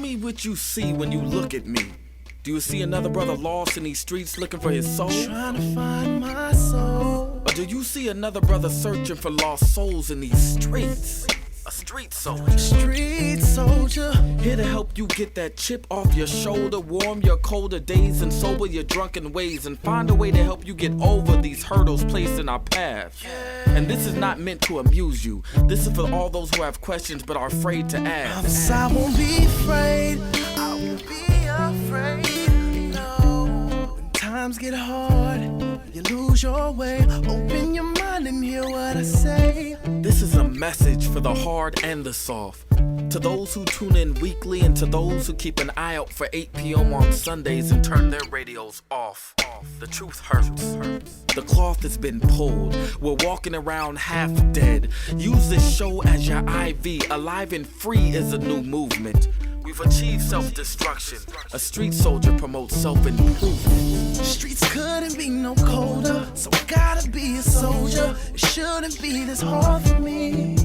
me what you see when you look at me. Do you see another brother lost in these streets looking for his soul? Trying to find my soul. Or do you see another brother searching for lost souls in these streets? A street soldier. Street soldier. Here to help you get that chip off your shoulder, warm your colder days and sober your drunken ways, and find a way to help you get over these hurdles placed in our path. And this is not meant to amuse you. This is for all those who have questions but are afraid to ask. I won't be afraid. I won't be afraid. No. When times get hard, you lose your way. Open your mind and hear what I say. This is a message for the hard and the soft. To those who tune in weekly and to those who keep an eye out for 8 p.m. on Sundays and turn their radios off. The truth hurts. The cloth has been pulled. We're walking around half dead. Use this show as your IV. Alive and Free is a new movement. We've achieved self-destruction. A street soldier promotes self-improvement. Streets couldn't be no colder, so I gotta be a soldier. It shouldn't be this hard for me.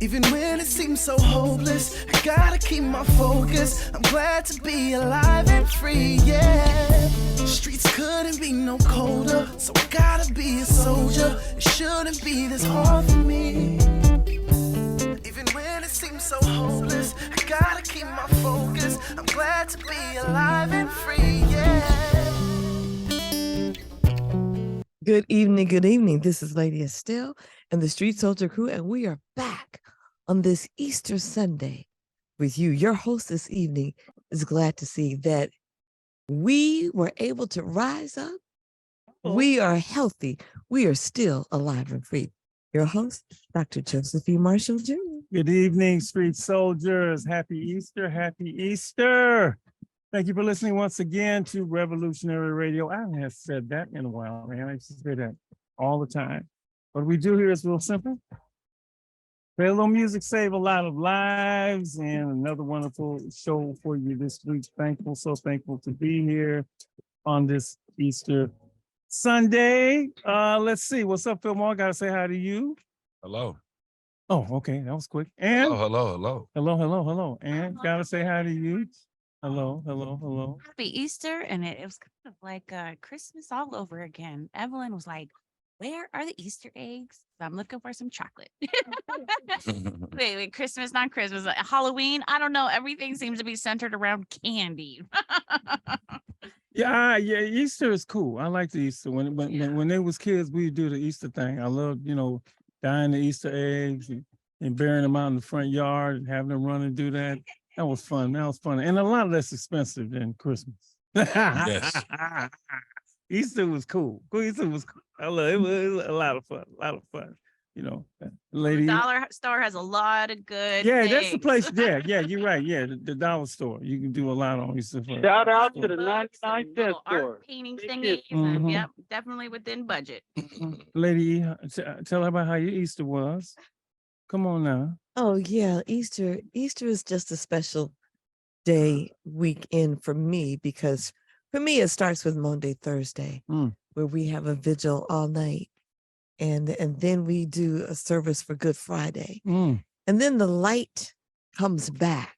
Even when it seems so hopeless, I gotta keep my focus. I'm glad to be alive and free, yeah. Streets couldn't be no colder, so I gotta be a soldier. It shouldn't be this hard for me. Even when it seems so hopeless, I gotta keep my focus. I'm glad to be alive and free, yeah. Good evening. This is Lady Estelle and the Street Soldier Crew, and we are back on this Easter Sunday with you. Your host this evening is glad to see that we were able to rise up. We are healthy. We are still alive and free. Your host, Dr. Joseph E. Marshall Jr. Good evening, Street Soldiers. Happy Easter. Happy Easter. Thank you for listening once again to Revolutionary Radio. I haven't said that in a while, man. I used to say that all the time. What we do here is real simple. Play a little music, save a lot of lives, and another wonderful show for you this week. So thankful to be here on this Easter Sunday. Let's see. What's up, Fillmore? Gotta say hi to you. Hello. Oh, okay. That was quick. And Hello. And gotta say hi to you. Hello. Happy Easter, and it was kind of like Christmas all over again. Evelyn was like, "Where are the Easter eggs? I'm looking for some chocolate." wait, Christmas, not Christmas, Halloween. I don't know. Everything seems to be centered around candy. Yeah, Easter is cool. I like the Easter. When they was kids, we would do the Easter thing. I loved, dyeing the Easter eggs and burying them out in the front yard and having them run and do that. That was fun. And a lot less expensive than Christmas. Yes. Easter was cool. Easter was cool. I love it. It was a lot of fun. Lady. Dollar store has a lot of good. Yeah, things. that's the place. Yeah, you're right. Yeah, the dollar store. You can do a lot on Easter. Shout out to the 99-cent Little store. art painting thingies. Mhm. Yep, definitely within budget. Lady, tell her about how your Easter was. Come on now. Oh, yeah. Easter is just a special day, weekend for me, because for me, it starts with Monday, Thursday, where we have a vigil all night. And then we do a service for Good Friday. And then the light comes back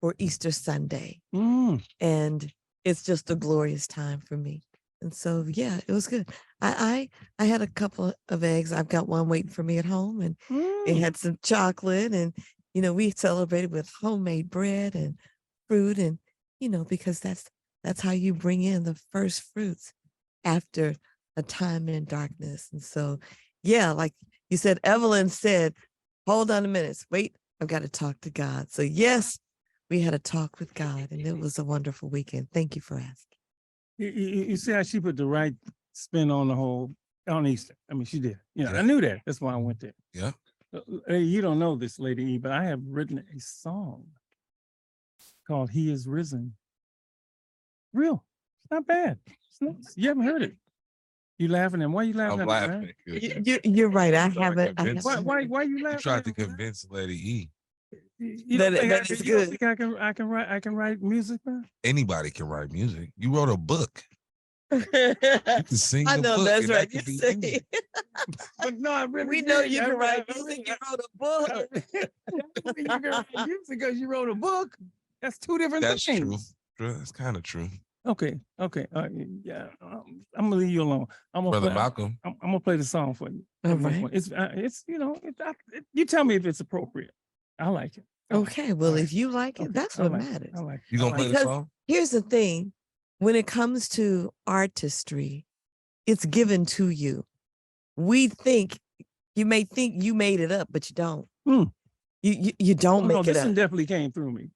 for Easter Sunday. And it's just a glorious time for me. And so, yeah, it was good. I had a couple of eggs. I've got one waiting for me at home, and it had some chocolate, and, we celebrated with homemade bread and fruit, and, because that's how you bring in the first fruits after a time in darkness. And so, yeah, like you said, Evelyn said, hold on a minute. Wait, I've got to talk to God. So yes, we had a talk with God, and it was a wonderful weekend. Thank you for asking. You see how she put the right spin on Easter. I mean, she did. Yeah. I knew that. That's why I went there. Yeah. You don't know this, Lady E, but I have written a song called He Is Risen. Real. It's not bad. You haven't heard it. You laughing, and why you laughing? I'm laughing. You're right. I haven't. Why you You laughing? tried to convince Lady E. You That- don't think that is you don't good. think I can write music, man? Anybody can write music. You wrote a book. You can sing I the know book, that's and right. that You could be say me. But no, I really we know did. you can write I music. You really- wrote a book. you can write music because you wrote a book. That's two different That's things. true. True. That's kind of true. Okay. Yeah. I'm gonna leave you alone. I'm gonna Brother play, Malcolm. I'm gonna play the song for you. All At one right. point. It's you tell me if it's appropriate. I like it. I like Okay. it. Well, All right. if you like it, Okay, that's I what like it. matters. I like it. You I gonna like play it. the Because song? here's the thing. When it comes to artistry, it's given to you. You may think you made it up, but you don't. Hmm. You don't Oh, no, make it this one up. definitely came through me.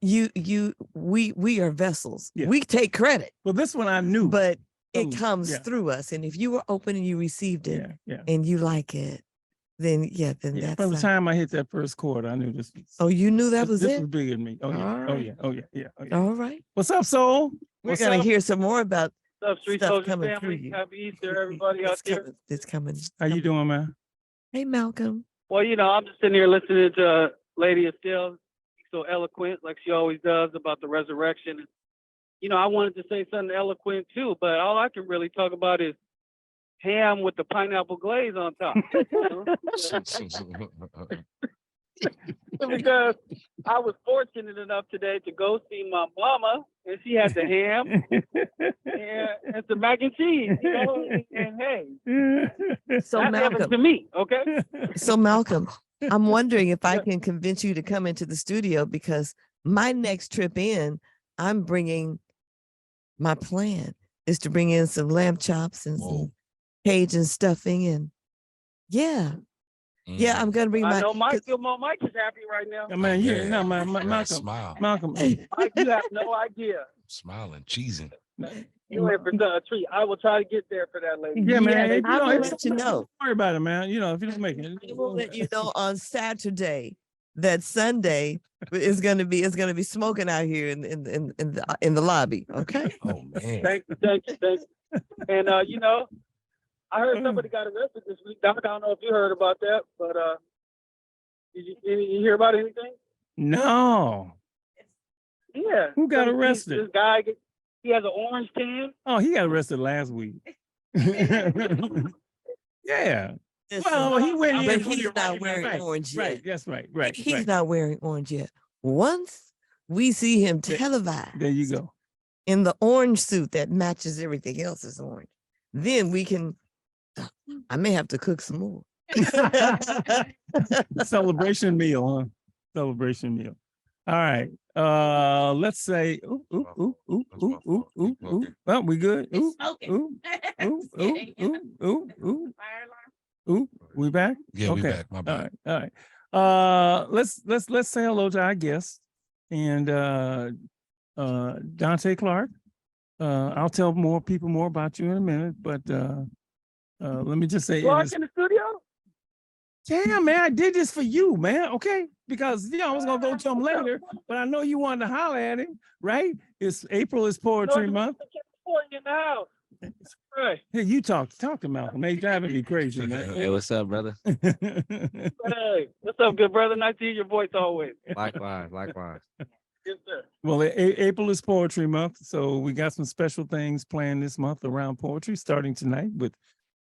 We are vessels. Yeah. We take credit, Well, this one I knew. but it comes yeah. through us. And if you were open and you received it Yeah. and you like it, then Yeah. that's From the time I hit that first chord, I knew this. Oh, you knew that was this it? was bigger than me. Oh yeah. All Oh right. yeah. Oh yeah. Yeah. Oh yeah. All right. What's up, Soul? We're What's gonna up? hear some more about What's up, Street stuff Soldier coming through family? you. Happy Easter, everybody out there. It's coming. How you doing, man? Hey, Malcolm. Well, I'm just sitting here listening to Lady Estelle, so eloquent, like she always does, about the resurrection. I wanted to say something eloquent too, but all I can really talk about is ham with the pineapple glaze on top. Because I was fortunate enough today to go see my mama, and she had the ham and some mac and cheese, and hey, So that's heaven Malcolm, to me, okay? I'm wondering if I can convince you to come into the studio, because my next trip in, my plan is to bring in some lamb chops and some Cajun stuffing, and I'm gonna bring I my. know Mike is happy right now. Man, Yeah. no, man, I Malcolm. smile. Malcolm. Mike, you have no idea. Smiling, cheesing. You in for a treat. I will try to get there for that lady. Yeah, man. I will let you know. Don't worry about it, man. If you don't make it. I will let you know on Saturday that Sunday is gonna be smoking out here in the lobby. Okay. Oh man. Thank you. And I heard somebody got arrested this week. Doc, I don't know if you heard about that, but did you hear about anything? No. Yeah. Who got arrested? This guy, he has an orange tan. Oh, he got arrested last week. Yeah. Well, he went in. But he's not wearing orange yet. Right. That's right. He's not wearing orange yet. Once we see him televised, There you go. in the orange suit that matches everything else is orange, then we can. I may have to cook some more. Celebration meal, huh? Celebration meal. All right. Let's say. Ooh. Well, we good. Ooh. We back? Yeah, Okay. we back. My bad. All right. Let's say hello to our guest and Donté Clark. I'll tell more people more about you in a minute, but let me just say, Clark in the studio? damn, man, I did this for you, man. Okay, because I was gonna go to him later, but I know you wanted to holler at him, right? April is Poetry Month. In the house. Right. Hey, you talk to Malcolm. Man, he's driving me crazy, man. Hey, what's up, brother? Hey, what's up, good brother? Nice to hear your voice always. Likewise. Yes, sir. Well, April is Poetry Month, so we got some special things planned this month around poetry, starting tonight with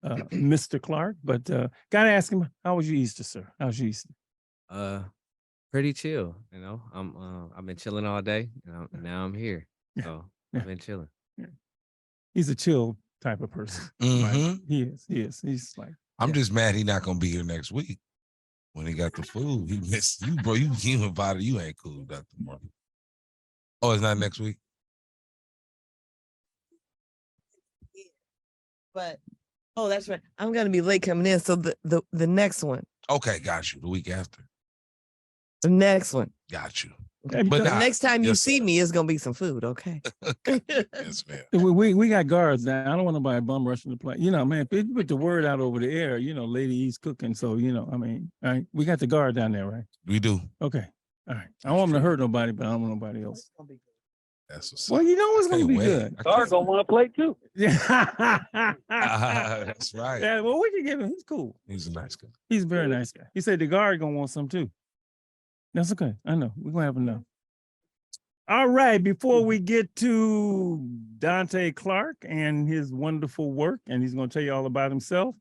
Mr. Clark. But gotta ask him, how was your Easter, sir? How's your Easter? Pretty chill. I've been chilling all day, and now I'm here. So I've been chilling. He's a chill type of person. Mhm. Right? He is. He's like, I'm just mad he's not gonna be here next week when he got the food. He missed you, bro. You human body. You ain't cool, Dr. Martin. Oh, it's not next week. But that's right. I'm gonna be late coming in. So the next one. Okay, got you. The week after. The next one. Got you. But But The nah, next time you yes, see sir. me, it's gonna be some food, okay? Yes, man. we got guards now. I don't want nobody bum rushing the place. Man, if you put the word out over the air, Lady E's cooking. So, all right, we got the guard down there, right? We do. Okay. All right. I don't want him to hurt nobody, but I don't want nobody else. That's what's Well, up. it's going to Can't be wait. good. I Star can't- gonna want to play too. Yeah. That's right. Yeah, well, we can give him. He's cool. He's a nice guy. He's a very nice guy. He said the guard going to want some too. That's okay. I know. We're going to have enough. All right, before we get to Donté Clark and his wonderful work, and he's going to tell you all about himself,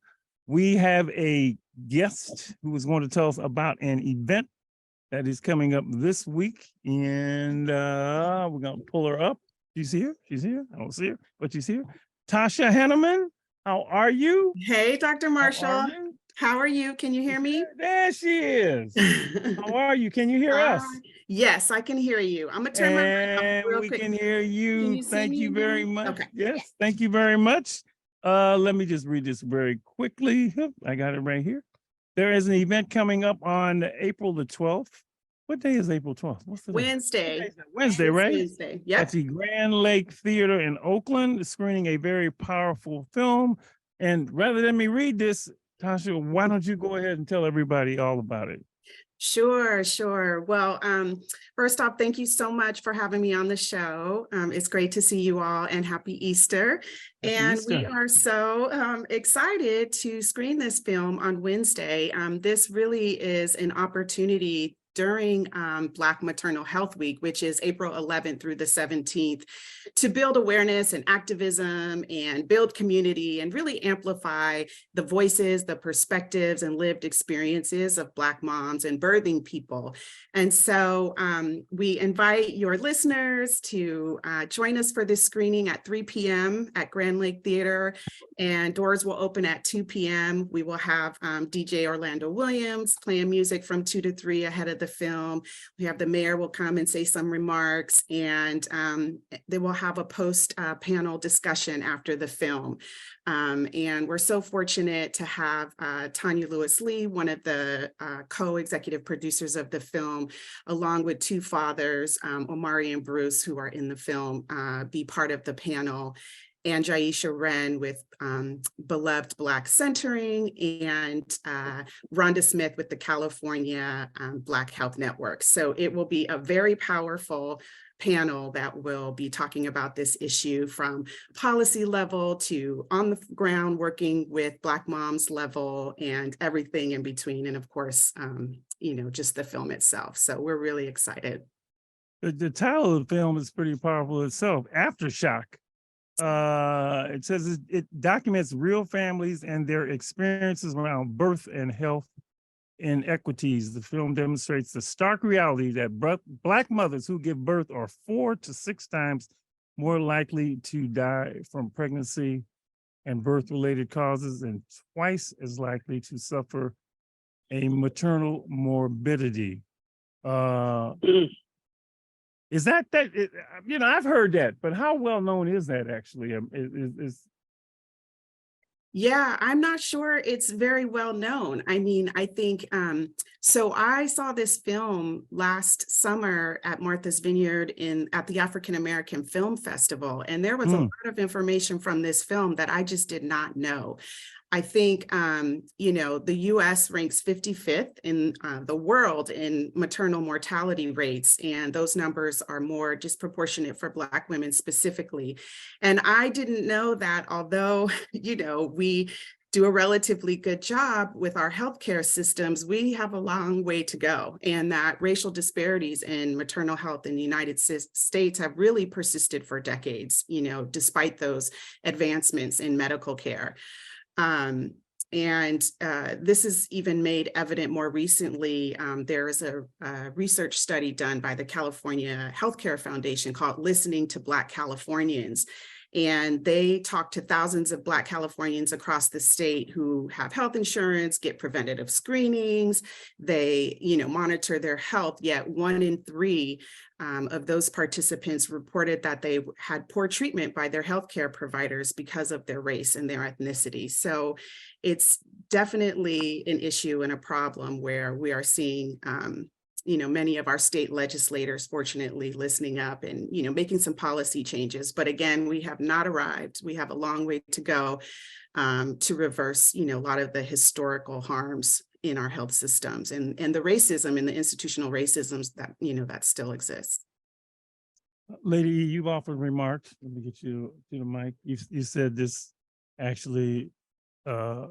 we have a guest who is going to tell us about an event that is coming up this week. And we're going to pull her up. She's here. She's here. I don't see her, but she's here. Tasha Henneman, how are you? Hey, Dr. Marshall. How are you? Can you hear me? There she is. How are you? Can you hear us? Yes, I can hear you. I'm gonna turn my mic And off real we quick. can hear you. you see Thank me you and very hear me? much. Okay. Yes, thank you very much. Let me just read this very quickly. I got it right here. There is an event coming up on April the 12th. What day is April 12th? What's the day? Wednesday. Wednesday, right? Wednesday. Yeah. At the Grand Lake Theater in Oakland, screening a very powerful film. And rather than me read this, Tasha, why don't you go ahead and tell everybody all about it? Sure, sure. Well, first off, thank you so much for having me on the show. It's great to see you all, and happy Easter. And we are so excited to screen this film on Wednesday. This really is an opportunity during Black Maternal Health Week, which is April 11th through the 17th, to build awareness and activism and build community and really amplify the voices, the perspectives, and lived experiences of Black moms and birthing people. And so we invite your listeners to join us for this screening at 3 p.m. at Grand Lake Theater, and doors will open at 2 p.m. We will have DJ Orlando Williams playing music from 2 to 3 ahead of the film. We have the mayor will come and say some remarks, and they will have a post panel discussion after the film. And we're so fortunate to have Tanya Lewis-Lee, one of the co-executive producers of the film, along with two fathers, Omari and Bruce, who are in the film, be part of the panel, and Jaisha Wren with Beloved Black Centering, and Rhonda Smith with the California Black Health Network. So it will be a very powerful panel that will be talking about this issue from policy level to on the ground working with Black moms level and everything in between. And of course, you know, just the film itself. So we're really excited. The title of the film is pretty powerful itself, Aftershock. It says it documents real families and their experiences around birth and health inequities. The film demonstrates the stark reality that Black mothers who give birth are 4 to 6 times more likely to die from pregnancy and birth-related causes, and twice as likely to suffer a maternal morbidity. Is that you know, I've heard that, but how well known is that actually? Yeah, I'm not sure it's very well known. I mean, I think, so I saw this film last summer at Martha's Vineyard at the African American Film Festival, and there was a lot of information from this film that I just did not know. I think, you know, the US ranks 55th in the world in maternal mortality rates, and those numbers are more disproportionate for Black women specifically. And I didn't know that, although, you know, we do a relatively good job with our healthcare systems, we have a long way to go, and that racial disparities in maternal health in the United States have really persisted for decades, you know, despite those advancements in medical care. This is even made evident more recently. There is a research study done by the California Healthcare Foundation called Listening to Black Californians. And they talk to thousands of Black Californians across the state who have health insurance, get preventative screenings, they, you know, monitor their health, yet 1 in 3 of those participants reported that they had poor treatment by their healthcare providers because of their race and their ethnicity. So it's definitely an issue and a problem where we are seeing you know, many of our state legislators, fortunately, listening up and, you know, making some policy changes. But again, we have not arrived. We have a long way to go to reverse, you know, a lot of the historical harms in our health systems and the racism and the institutional racisms that, you know, that still exists. Lady, you've often remarked, let me get you to the mic. You said this actually, I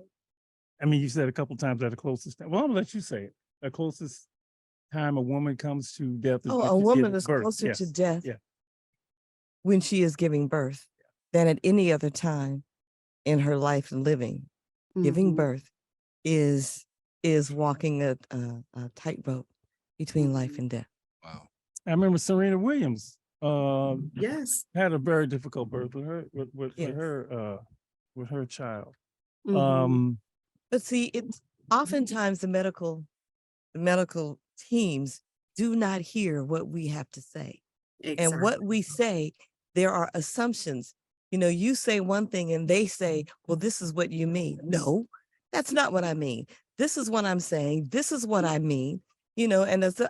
mean, you said a couple times at the closest time. Well, I'm gonna let you say it. The closest time a woman comes to death is Oh, when a she's woman giving is birth. closer to Yes. death Yeah. when she is giving birth than at any other time in her life living. Giving Mhm. birth is walking a tightrope between life and death. Wow. I remember Serena Williams Yes. had a very difficult birth with her Yes. with her child. Mhm. But see, it's oftentimes the medical teams do not hear what we have to say. And what Exactly. we say, there are assumptions. You know, you say one thing and they say, well, this is what you mean. No, that's not what I mean. This is what I'm saying. This is what I mean. You know, and as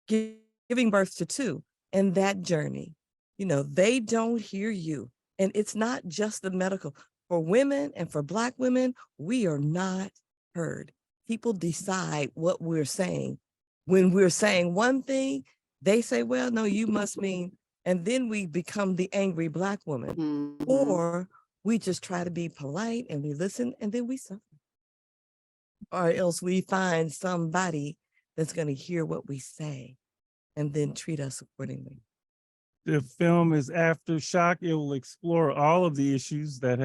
giving birth to two and that journey, you know, they don't hear you. And it's not just the medical. For women and for Black women, we are not heard. People decide what we're saying. When we're saying one thing, they say, well, no, you must mean, and then we become the angry Black woman. Mhm. Or we just try to be polite and we listen and then we suffer. Or else we find somebody that's going to hear what we say and then treat us accordingly. The film is Aftershock. It will explore all of the issues that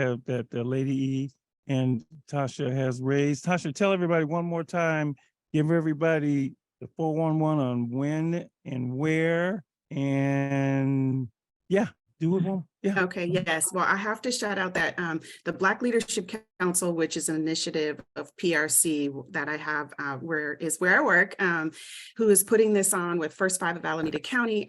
Lady E and Tasha has raised. Tasha, tell everybody one more time, give everybody the 411 on when and where, and yeah, do it one. Yeah. Okay, yes. Well, I have to shout out that the Black Leadership Council, which is an initiative of PRC that I have where I work, who is putting this on with First Five of Alameda County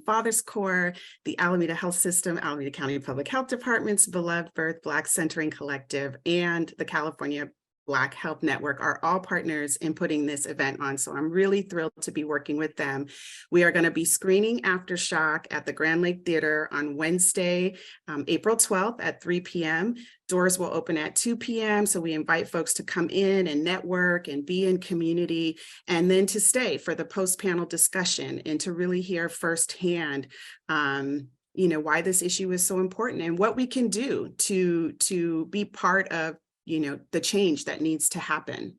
Fathers Corps, the Alameda Health System, Alameda County Public Health Department's Beloved Birth Black Centering Collective, and the California Black Health Network are all partners in putting this event on. So I'm really thrilled to be working with them. We are going to be screening Aftershock at the Grand Lake Theater on Wednesday, April 12th at 3 p.m. Doors will open at 2 p.m. So we invite folks to come in and network and be in community, and then to stay for the post-panel discussion and to really hear firsthand you know, why this issue is so important and what we can do to be part of, you know, the change that needs to happen.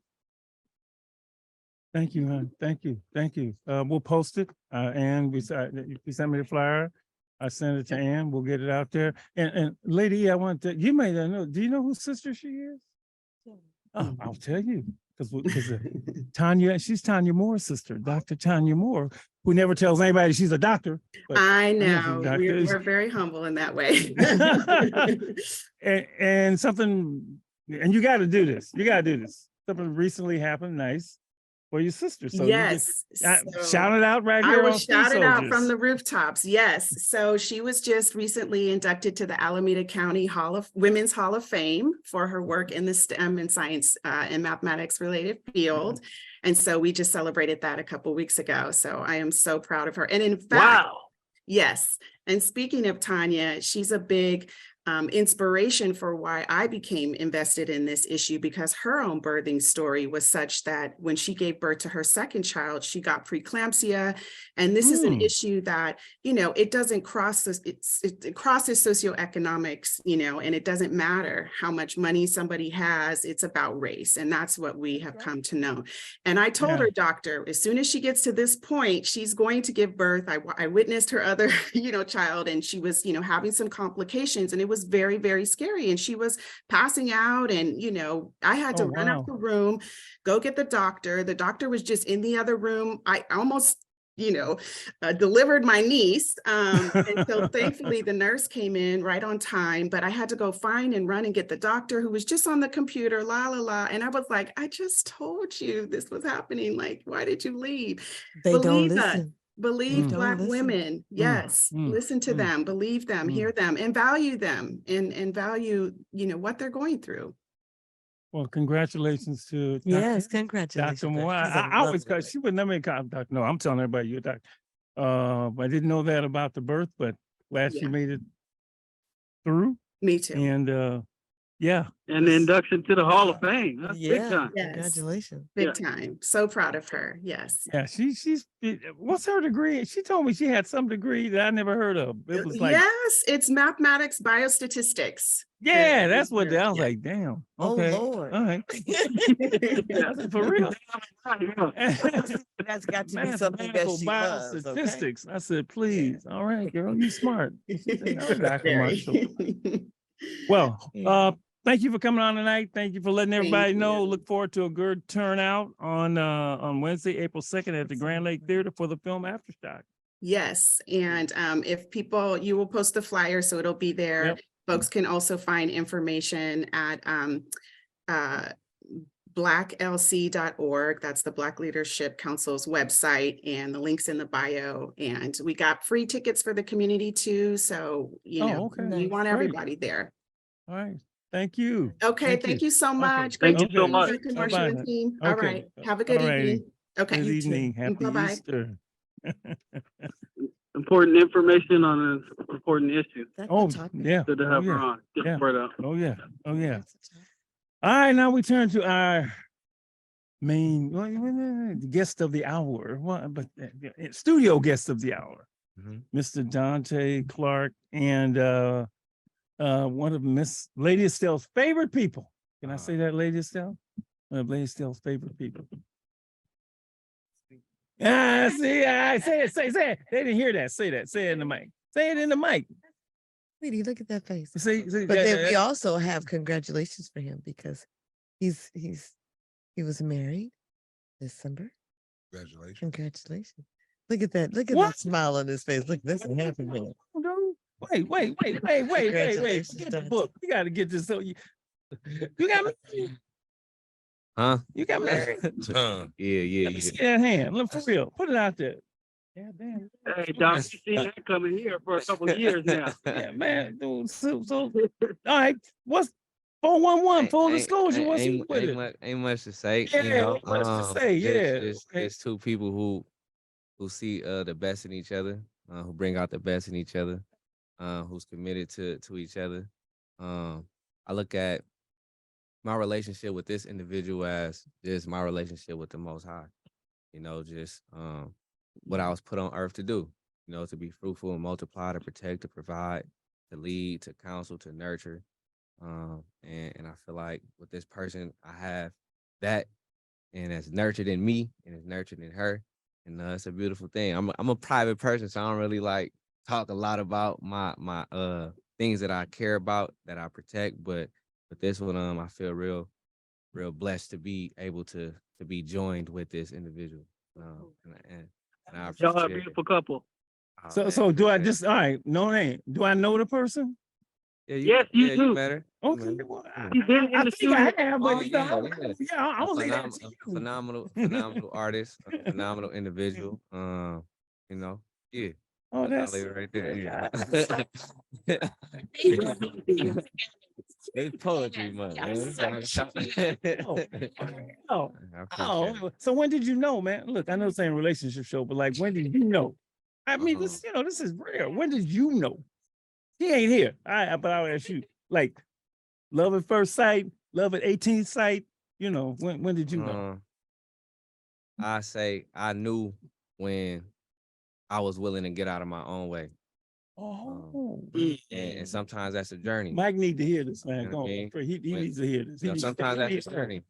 Thank you, hon. Thank you. Thank you. We'll post it. And you sent me the flyer. I sent it to Ann. We'll get it out there. And Lady, I want to, you may not know, do you know whose sister she is? Oh, I'll tell you. Because Tanya, she's Tanya Moore's sister, Dr. Tanya Moore, who never tells anybody she's a doctor. I know. We're very humble in that way. and something, and you got to do this. You got to do this. Something recently happened, nice, for your sister. So yes. Shout it out right here. I will shout it out from the rooftops. Yes. So she was just recently inducted to the Alameda County Women's Hall of Fame for her work in the STEM and science and mathematics related field. And so we just celebrated that a couple of weeks ago. So I am so proud of her. And in fact, wow. Yes. And speaking of Tanya, she's a big inspiration for why I became invested in this issue, because her own birthing story was such that when she gave birth to her second child, she got preeclampsia. And this is an issue that, you know, it doesn't cross this, it crosses socioeconomics, you know, and it doesn't matter how much money somebody has, it's about race. And that's what we have come to know. And I told her, doctor, as soon as she gets to this point, she's going to give birth. I witnessed her other, you know, child, and she was, you know, having some complications, and it was very, very scary. And she was passing out, and, you know, I had to run out the room, go get the doctor. The doctor was just in the other room. I almost, you know, delivered my niece. And so thankfully the nurse came in right on time, but I had to go find and run and get the doctor, who was just on the computer, And I was like, I just told you this was happening. Like, why did you leave? They don't listen. Believe Black women. Yes. Listen to them, believe them, hear them, and value them, and value, you know, what they're going through. Well, congratulations to congratulations, Dr. Moore. I was, because she would never make contact. No, I'm telling everybody you're a doctor. I didn't know that about the birth, but glad she made it through. Me too. And Yeah. And the induction to the Hall of Fame. That's big Yeah, time. Yes. congratulations. Big time. So proud of her. Yes. Yeah, what's her degree? She told me she had some degree that I never heard of. It was like, Yes, it's mathematics, biostatistics. yeah, that's what I was Yeah. like, damn. Oh, Okay. Lord. All right. For real. That's got to be something that Mathematical she loves, okay? biostatistics. I said, please. All right, girl, you smart. That Very. commercial. Well, thank you for coming on tonight. Thank you for letting everybody know. you. Look forward to a good turnout on Wednesday, April 2nd at the Grand Lake Theater for the film Aftershock. Yes, and if people, you will post the flyer, so it'll be there. Yep. Folks can also find information at blacklc.org. That's the Black Leadership Council's website, and the link's in the bio. And we got free tickets for the community too. So, okay. we want Great. everybody there. All right. Thank you. Okay, thank you so much. Thank Great you so to much. meet you, commercial Bye-bye. team. All Okay. right, have a good All righty. evening. Okay. Good You too. evening. Happy Bye-bye. Easter. Important information on an important issue. That's Oh, the topic. yeah. Good to Oh, have her yeah. on. Get Yeah. the word out. Oh, yeah. Oh, yeah. That's the topic. All right, now we turn to our main guest of the hour, studio guest of the hour, Mr. Donté Clark, and one of Miss Lady Estelle's favorite people. Can I say that, Lady Estelle? One of Lady Estelle's favorite people. See, say it. They didn't hear that. Say that. Say it in the mic. Say it in the mic. Sweetie, look at that face. See, But then we also have congratulations for him because he was married December. Congratulations. Congratulations. Look at that. Look at What? that smile on his face. Look, that's a happy man. Wait. Congratulations, Get the Donté. book. You got to get this. So you got married. Huh? You got married. Yeah. Let me see that hand. Look, for real. Put it out there. Yeah, damn. Hey, Doc, you seen that coming here for a couple of years now. Yeah, man. Dude, so all right. What's 411? Full disclosure. What's he with it? Ain't much to say. Yeah, you know, ain't much to say, It's two people who see the best in each other, who bring out the best in each other, who's committed to each other. I look at my relationship with this individual as just my relationship with the Most High. You know, just what I was put on earth to do. You know, to be fruitful and multiply, to protect, to provide, to lead, to counsel, to nurture. And I feel like with this person, I have that, and it's nurtured in me, and it's nurtured in her, and it's a beautiful thing. I'm a private person, so I don't really like talk a lot about my things that I care about, that I protect. But with this one, I feel real blessed to be able to be joined with this individual. And I Y'all are a appreciate it. beautiful couple. So do I just, all right, no name. Do I know the person? Yeah, Yes, you do. You met her. Okay. Well, You've been in I the think I studio. have, Oh, but yeah. I was leave that to you. Phenomenal artist, a phenomenal individual. You know, yeah. Oh, I'll that's leave it right there. Yeah. It's poetry, man. Oh, I appreciate it. so when did you know, man? Look, I know it's ain't a relationship show, but like, when did you know? I mean, this, this is rare. When did you know? He ain't here. But I'll ask you, like, love at first sight, love at 18th sight. When did you know? I say I knew when I was willing to get out of my own way. And sometimes that's a journey. Mike need to hear this, man. You know Go what I on. mean? He needs to hear this. Sometimes that's a journey.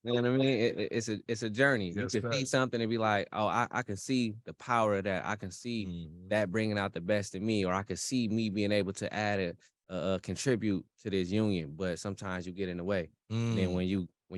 You know what I mean? It's a journey. Yes, you can see something and be like, oh, I can see the power of that. I can see that bringing out the best in me, or I can see me being able to add contribute to this union. But sometimes you get in the way. And then when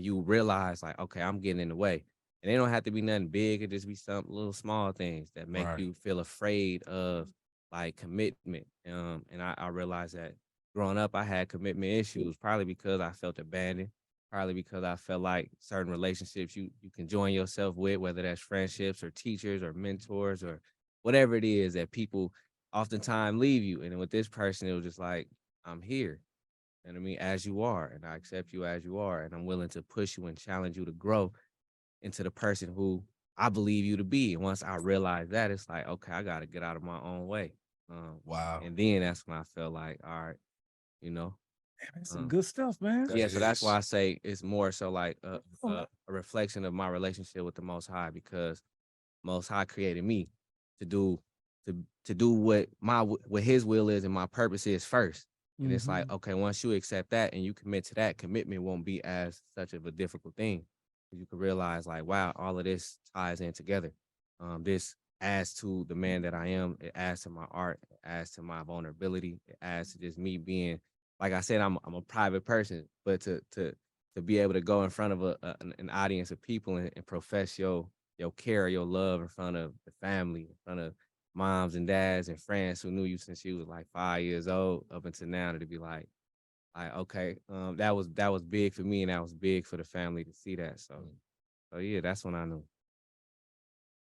you realize, like, okay, I'm getting in the way, and they don't have to be nothing big. It just be some little small things that make you feel afraid of, like, commitment. And I realized that growing up, I had commitment issues, probably because I felt abandoned. Probably because I felt like certain relationships you can join yourself with, whether that's friendships or teachers or mentors or whatever it is, that people oftentimes leave you. And with this person, it was just like, I'm here. You know what I mean? As you are, and I accept you as you are, and I'm willing to push you and challenge you to grow into the person who I believe you to be. And once I realized that, it's like, okay, I got to get out of my own way. Wow. And then that's when I felt like, all right, That's some good stuff, man. Yeah, so that's why I is. say it's more so like a reflection of my relationship with the Most High, because Most High created me to do to do what His will is and my purpose is first. And it's like, okay, once you accept that and you commit to that, commitment won't be as such of a difficult thing. You can realize like, wow, all of this ties in together. This adds to the man that I am. It adds to my art. It adds to my vulnerability. It adds to just me being, like I said, I'm a private person, but to be able to go in front of an audience of people and profess your care, your love in front of the family, in front of moms and dads and friends who knew you since you was like 5 years old up until now, to be like okay, that was big for me and that was big for the family to see that. So yeah, that's when I knew.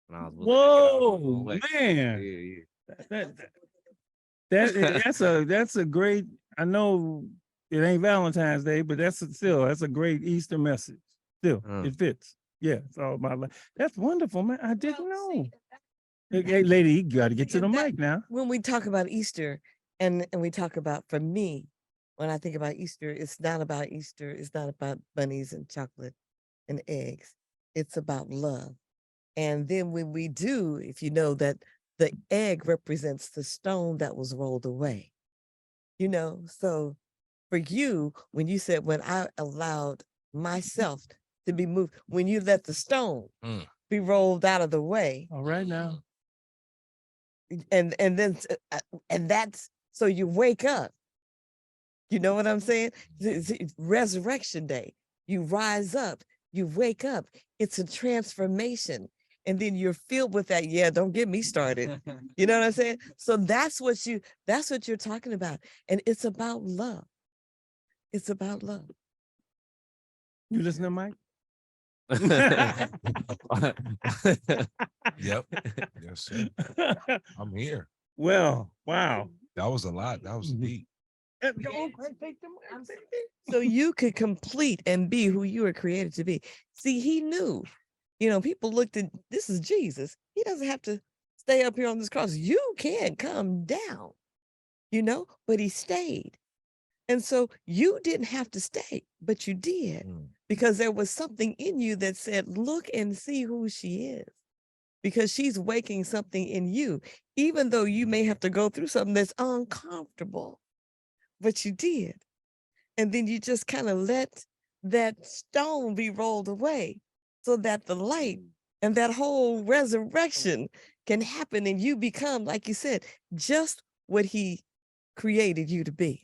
When I was Whoa, man. Yeah. That's a great. I know it ain't Valentine's Day, but that's a great Easter message. Still, it fits. Yeah, it's all about life. That's wonderful, man. I didn't know. Hey, lady, you got to get to the mic now. When we talk about Easter, and we talk about, for me, when I think about Easter, it's not about Easter. It's not about bunnies and chocolate and eggs. It's about love. And then when we do, if you know that the egg represents the stone that was rolled away, so for you, when you said, when I allowed myself to be moved, when you let the stone be rolled out of the way. All right now. And then, and that's, so you wake up, you know what I'm saying? It's Resurrection Day, you rise up, you wake up, it's a transformation. And then you're filled with that. Yeah, don't get me started. You know what I'm saying? So that's what you're talking about. And it's about love. It's about love. You listen to Mike? Yep. Yes, sir. I'm here. Well, wow. That was a lot. That was deep. So you could complete and be who you were created to be. See, he knew. People looked at, this is Jesus. He doesn't have to stay up here on this cross. You can't come down, but he stayed. And so you didn't have to stay, but you did, because there was something in you that said, look and see who she is, because she's waking something in you, even though you may have to go through something that's uncomfortable, but you did. And then you just kind of let that stone be rolled away, so that the light and that whole resurrection can happen and you become, like you said, just what he created you to be.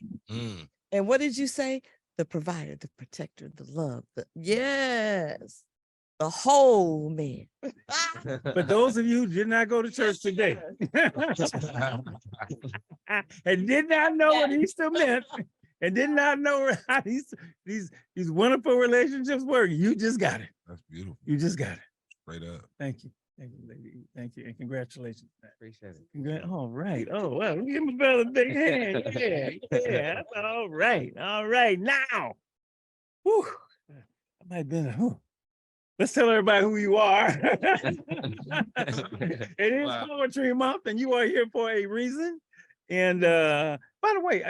And what did you say? The provider, the protector, the love. Yes, the whole man. But those of you who did not go to church today and did not know what Easter meant, and did not know how these wonderful relationships work, you just got it. That's beautiful. You just got it. Straight up. Thank you. Thank you, lady. Thank you. And congratulations. Appreciate it. All right. Oh, well, give him a brother a big hand. Yeah. All right. Now. Whew. I might have been let's tell everybody who you are. It is Poetry Month, and you are here for a reason. And by the way,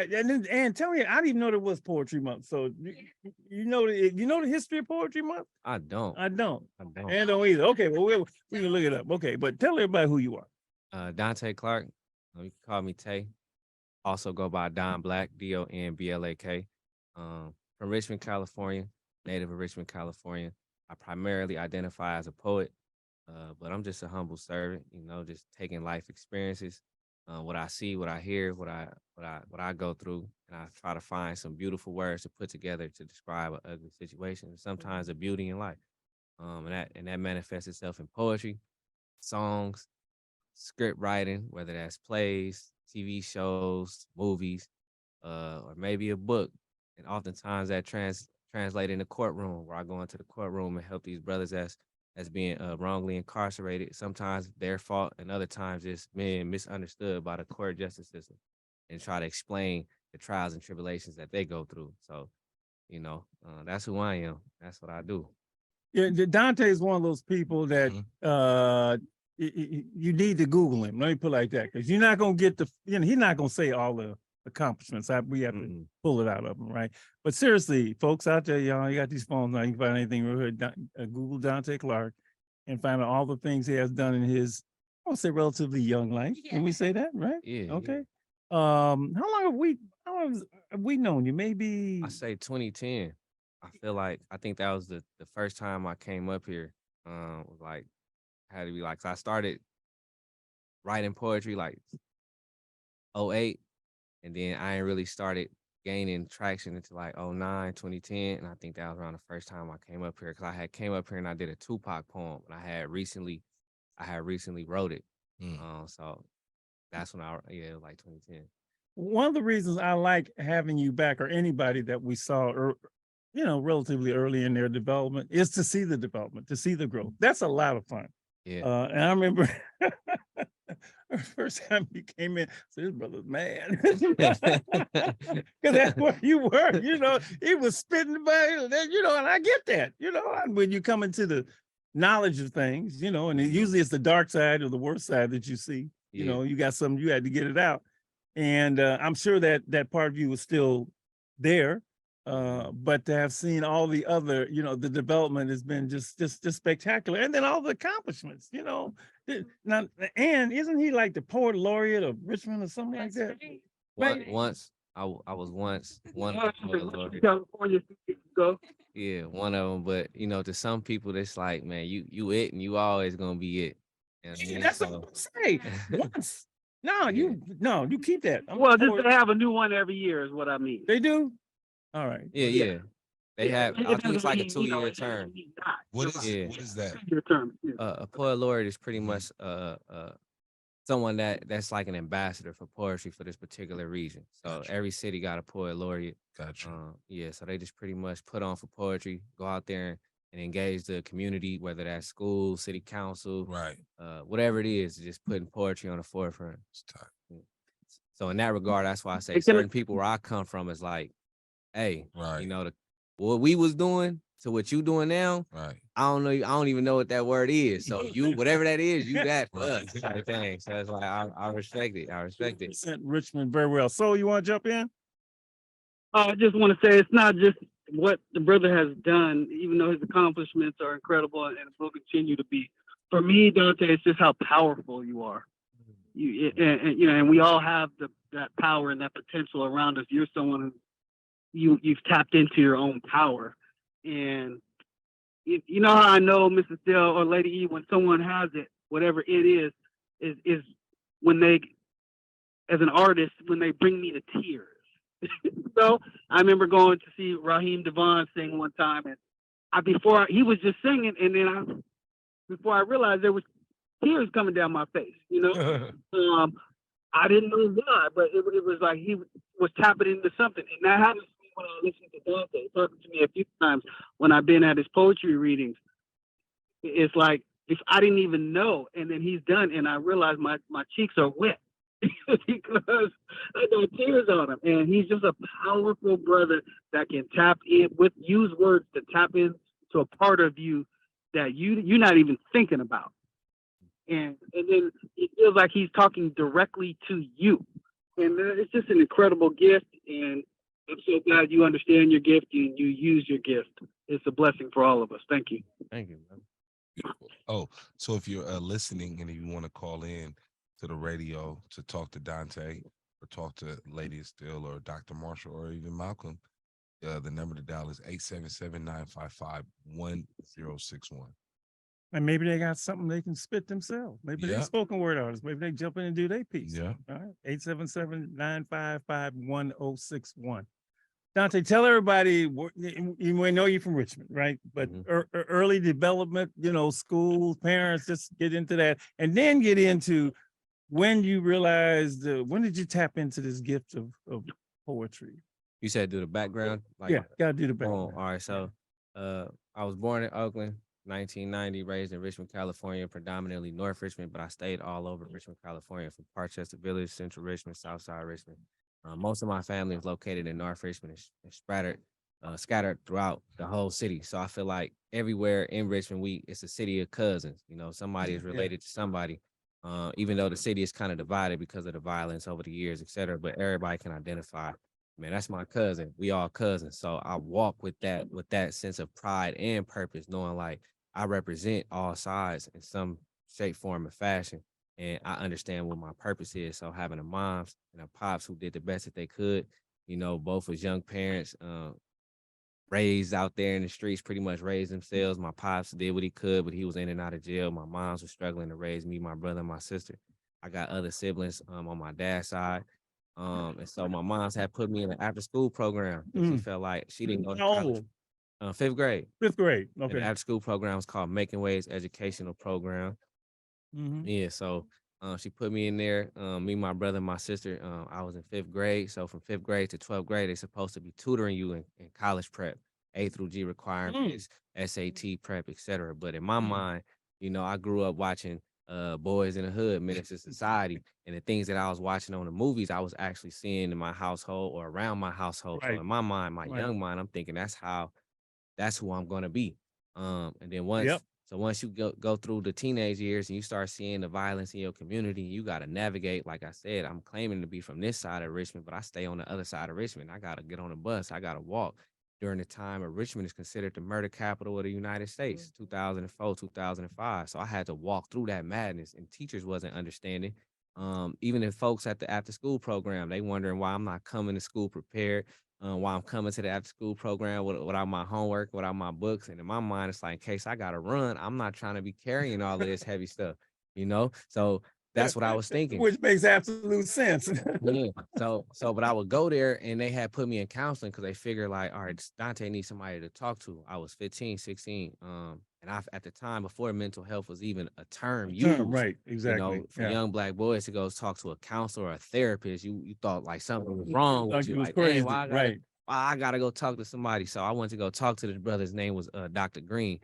and tell me, I didn't even know there was Poetry Month. So you know the history of Poetry Month? I don't. And don't either. Okay, well we can look it up. Okay, but tell everybody who you are. Donté Clark. You can call me Tay. Also go by Don Black, DonBlak. From Richmond, California, native of Richmond, California. I primarily identify as a poet, but I'm just a humble servant. Just taking life experiences. What I see, what I hear, what I go through, and I try to find some beautiful words to put together to describe an ugly situation, and sometimes a beauty in life. And that manifests itself in poetry, songs, script writing, whether that's plays, TV shows, movies, or maybe a book. And oftentimes that translate in the courtroom, where I go into the courtroom and help these brothers as being wrongly incarcerated, sometimes their fault, and other times just being misunderstood by the court justice system, and try to explain the trials and tribulations that they go through. So, that's who I am. That's what I do. Yeah, Donté is one of those people that you need to Google him. Let me put it like that, because you're not gonna get he's not gonna say all the accomplishments. We have to pull it out of them, right? But seriously, folks out there, y'all, you got these phones now. You can find anything real here. Google Donté Clark and find out all the things he has done in his, I would say, relatively young life. Yeah. Can we say that, right? Yeah. Okay. How long have we known you? Maybe I say 2010. I think that was the first time I came up here. Was like had to be like, so I started writing poetry like 08, and then I ain't really started gaining traction until like 09, 2010. And I think that was around the first time I came up here, because I had came up here and I did a Tupac poem, and I had recently wrote it. So that's when it was like 2010. one of the reasons I like having you back, or anybody that we saw, relatively early in their development, is to see the development, to see the growth. That's a lot of fun. Yeah. And I remember the first time you came in, so this brother's mad. Because that's where you were, he was spitting about it, and I get that, when you come into the knowledge of things, and usually it's the dark side or the worst side that you see, you got something, you had to get it out. And I'm sure that part of you was still there. But to have seen all the other, the development has been just spectacular. And then all the accomplishments, Now, and isn't he like the poet laureate of Richmond or something like that? Right. Once I was once one of the poet laureate. California, go. Yeah, one of them. But to some people, it's like, man, you it, and you always gonna be it. That's what I'm saying. Once. No, you keep that. Well, just to have a new one every year is what I mean. They do? All right. Yeah. They have, I think it's like a doesn't mean, 2-year term. What is that? Your term. Yeah. A poet laureate is pretty much someone that's like an ambassador for poetry for this particular region. So Gotcha. every city got a poet laureate. Gotcha. So they just pretty much put on for poetry, go out there and engage the community, whether that's school, city council, Right. whatever it is, just putting poetry on the forefront. It's tight. So in that regard, that's why I say Hey, can I- certain people where I come from is like, hey, Right. what we was doing to what you doing now, Right. I don't know. I don't even know what that word is. So whatever that is, you that for Right. us type of thing. So it's like I respect it. I respect it. Sent Richmond very well. So you want to jump in? I just want to say it's not just what the brother has done, even though his accomplishments are incredible and will continue to be. For me, Donté, it's just how powerful you are. And we all have that power and that potential around us. You're someone who you've tapped into your own power, and you know how I know, Mrs. Steele or Lady E, when someone has it, whatever it is when they, as an artist, when they bring me to tears. So I remember going to see Raheem Devon sing one time, and he was just singing, and then before I realized there was tears coming down my face. I didn't know why, but it was like he was tapping into something, and that happens to me when I listen to Donté. It's happened to me a few times when I've been at his poetry readings. It's like if I didn't even know, and then he's done, and I realize my cheeks are wet. Because I got tears on him, and he's just a powerful brother that can use words to tap into a part of you that you're not even thinking about, and then it feels like he's talking directly to you, and it's just an incredible gift. And I'm so glad you understand your gift and you use your gift. It's a blessing for all of us. Thank you. Thank you, man. Beautiful. Oh, so if you're listening and you want to call in to the radio to talk to Donté or talk to Lady Steele or Dr. Marshall or even Malcolm, the number to dial is 877-955-1061. And maybe they got something they can spit themselves. Maybe Yeah. they're spoken word artists. Maybe they jump in and do their piece. Yeah. All right. 877-955-1061. Donté, tell everybody, you may know you from Richmond, right? But early development, schools, parents, just get into that. And then get into when you realized, when did you tap into this gift of poetry? You said do the background? Yeah, gotta do the background. All right. So I was born in Oakland, 1990, raised in Richmond, California, predominantly North Richmond, but I stayed all over Richmond, California, from Parkchester Village, Central Richmond, Southside Richmond. Most of my family is located in North Richmond and scattered throughout the whole city. So I feel like everywhere in Richmond, it's a city of cousins. Somebody is related to somebody. Even though the city is kind of divided because of the violence over the years, et cetera, but everybody can identify, man, that's my cousin. We all cousins. So I walk with that sense of pride and purpose, knowing like I represent all sides in some shape, form, and fashion. And I understand what my purpose is. So having a moms and a pops who did the best that they could, both as young parents, raised out there in the streets, pretty much raised themselves. My pops did what he could, but he was in and out of jail. My moms was struggling to raise me, my brother, and my sister. I got other siblings on my dad's side. And so my mom's had put me in an after school program. She felt like she didn't go to college. Fifth grade. Fifth grade. And Okay. the after school program was called Making Waves Educational Program. Yeah, so she put me in there. Me, my brother, and my sister. I was in fifth grade. So from fifth grade to 12th grade, they're supposed to be tutoring you in college prep, A through G requirements, SAT prep, etc. But in my mind, I grew up watching Boys in the Hood, Menace to Society, and the things that I was watching on the movies, I was actually seeing in my household or around my household. Right. So in my mind, my young mind, I'm thinking that's who I'm gonna be. And then once you go through the teenage years and you start seeing the violence in your community, you got to navigate. Like I said, I'm claiming to be from this side of Richmond, but I stay on the other side of Richmond. I got to get on a bus. I got to walk. During the time of Richmond is considered the murder capital of the United States, 2004, 2005. So I had to walk through that madness, and teachers wasn't understanding. Even if folks at the after school program, they wondering why I'm not coming to school prepared. Why I'm coming to the after school program without my homework, without my books. And in my mind, it's like, in case I got to run, I'm not trying to be carrying all of this heavy stuff, So that's what I was thinking. Which makes absolute sense. Yeah. But I would go there and they had put me in counseling because they figured like, all right, Donté needs somebody to talk to. I was 15, 16. And at the time, before mental health was even a term used, right, exactly. For young Black boys to go talk to a counselor or a therapist, you thought like something was wrong with you. Like, crazy. why I gotta go talk to somebody. So I went to go talk to the brother's name was Dr. Green,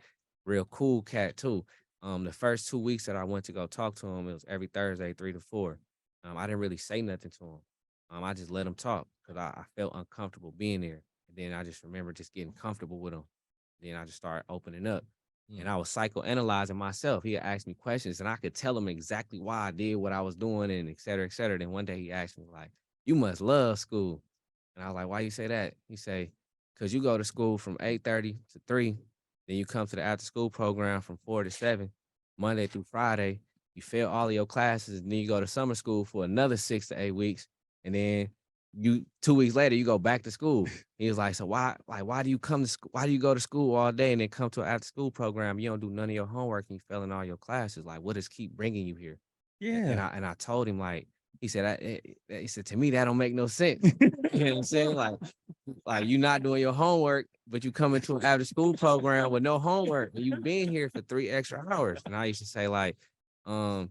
real cool cat too. The first 2 weeks that I went to go talk to him, it was every Thursday, 3 to 4. I didn't really say nothing to him. I just let him talk because I felt uncomfortable being there. And then I just remember just getting comfortable with him. Then I just started opening up. And I was psychoanalyzing myself. He asked me questions and I could tell him exactly why I did what I was doing and et cetera, et cetera. Then one day he asked me like, you must love school. And I was like, why you say that? He say, because you go to school from 8:30 to 3. Then you come to the after school program from 4 to 7, Monday through Friday. You fail all of your classes. And then you go to summer school for another 6 to 8 weeks. And then 2 weeks later, you go back to school. He was like, so why do you come to school? Why do you go to school all day and then come to an after school program? You don't do none of your homework and you fail in all your classes. Like, what does keep bringing you here? Yeah. And I told him like, he said, to me, that don't make no sense. You know what I'm saying? Like you not doing your homework, but you come into an after school program with no homework and you've been here for 3 extra hours. And I used to say like, because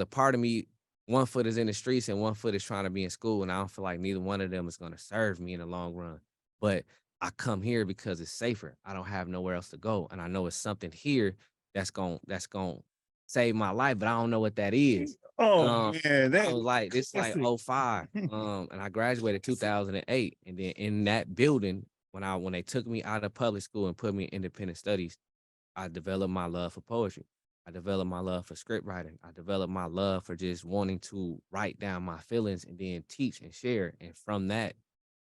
a part of me, one foot is in the streets and one foot is trying to be in school. And I don't feel like neither one of them is going to serve me in the long run. But I come here because it's safer. I don't have nowhere else to go. And I know it's something here that's going to save my life, but I don't know what that is. Oh, yeah. I was like, this like 05. And I graduated 2008. And then in that building, when they took me out of public school and put me in independent studies, I developed my love for poetry. I developed my love for script writing. I developed my love for just wanting to write down my feelings and then teach and share. And from that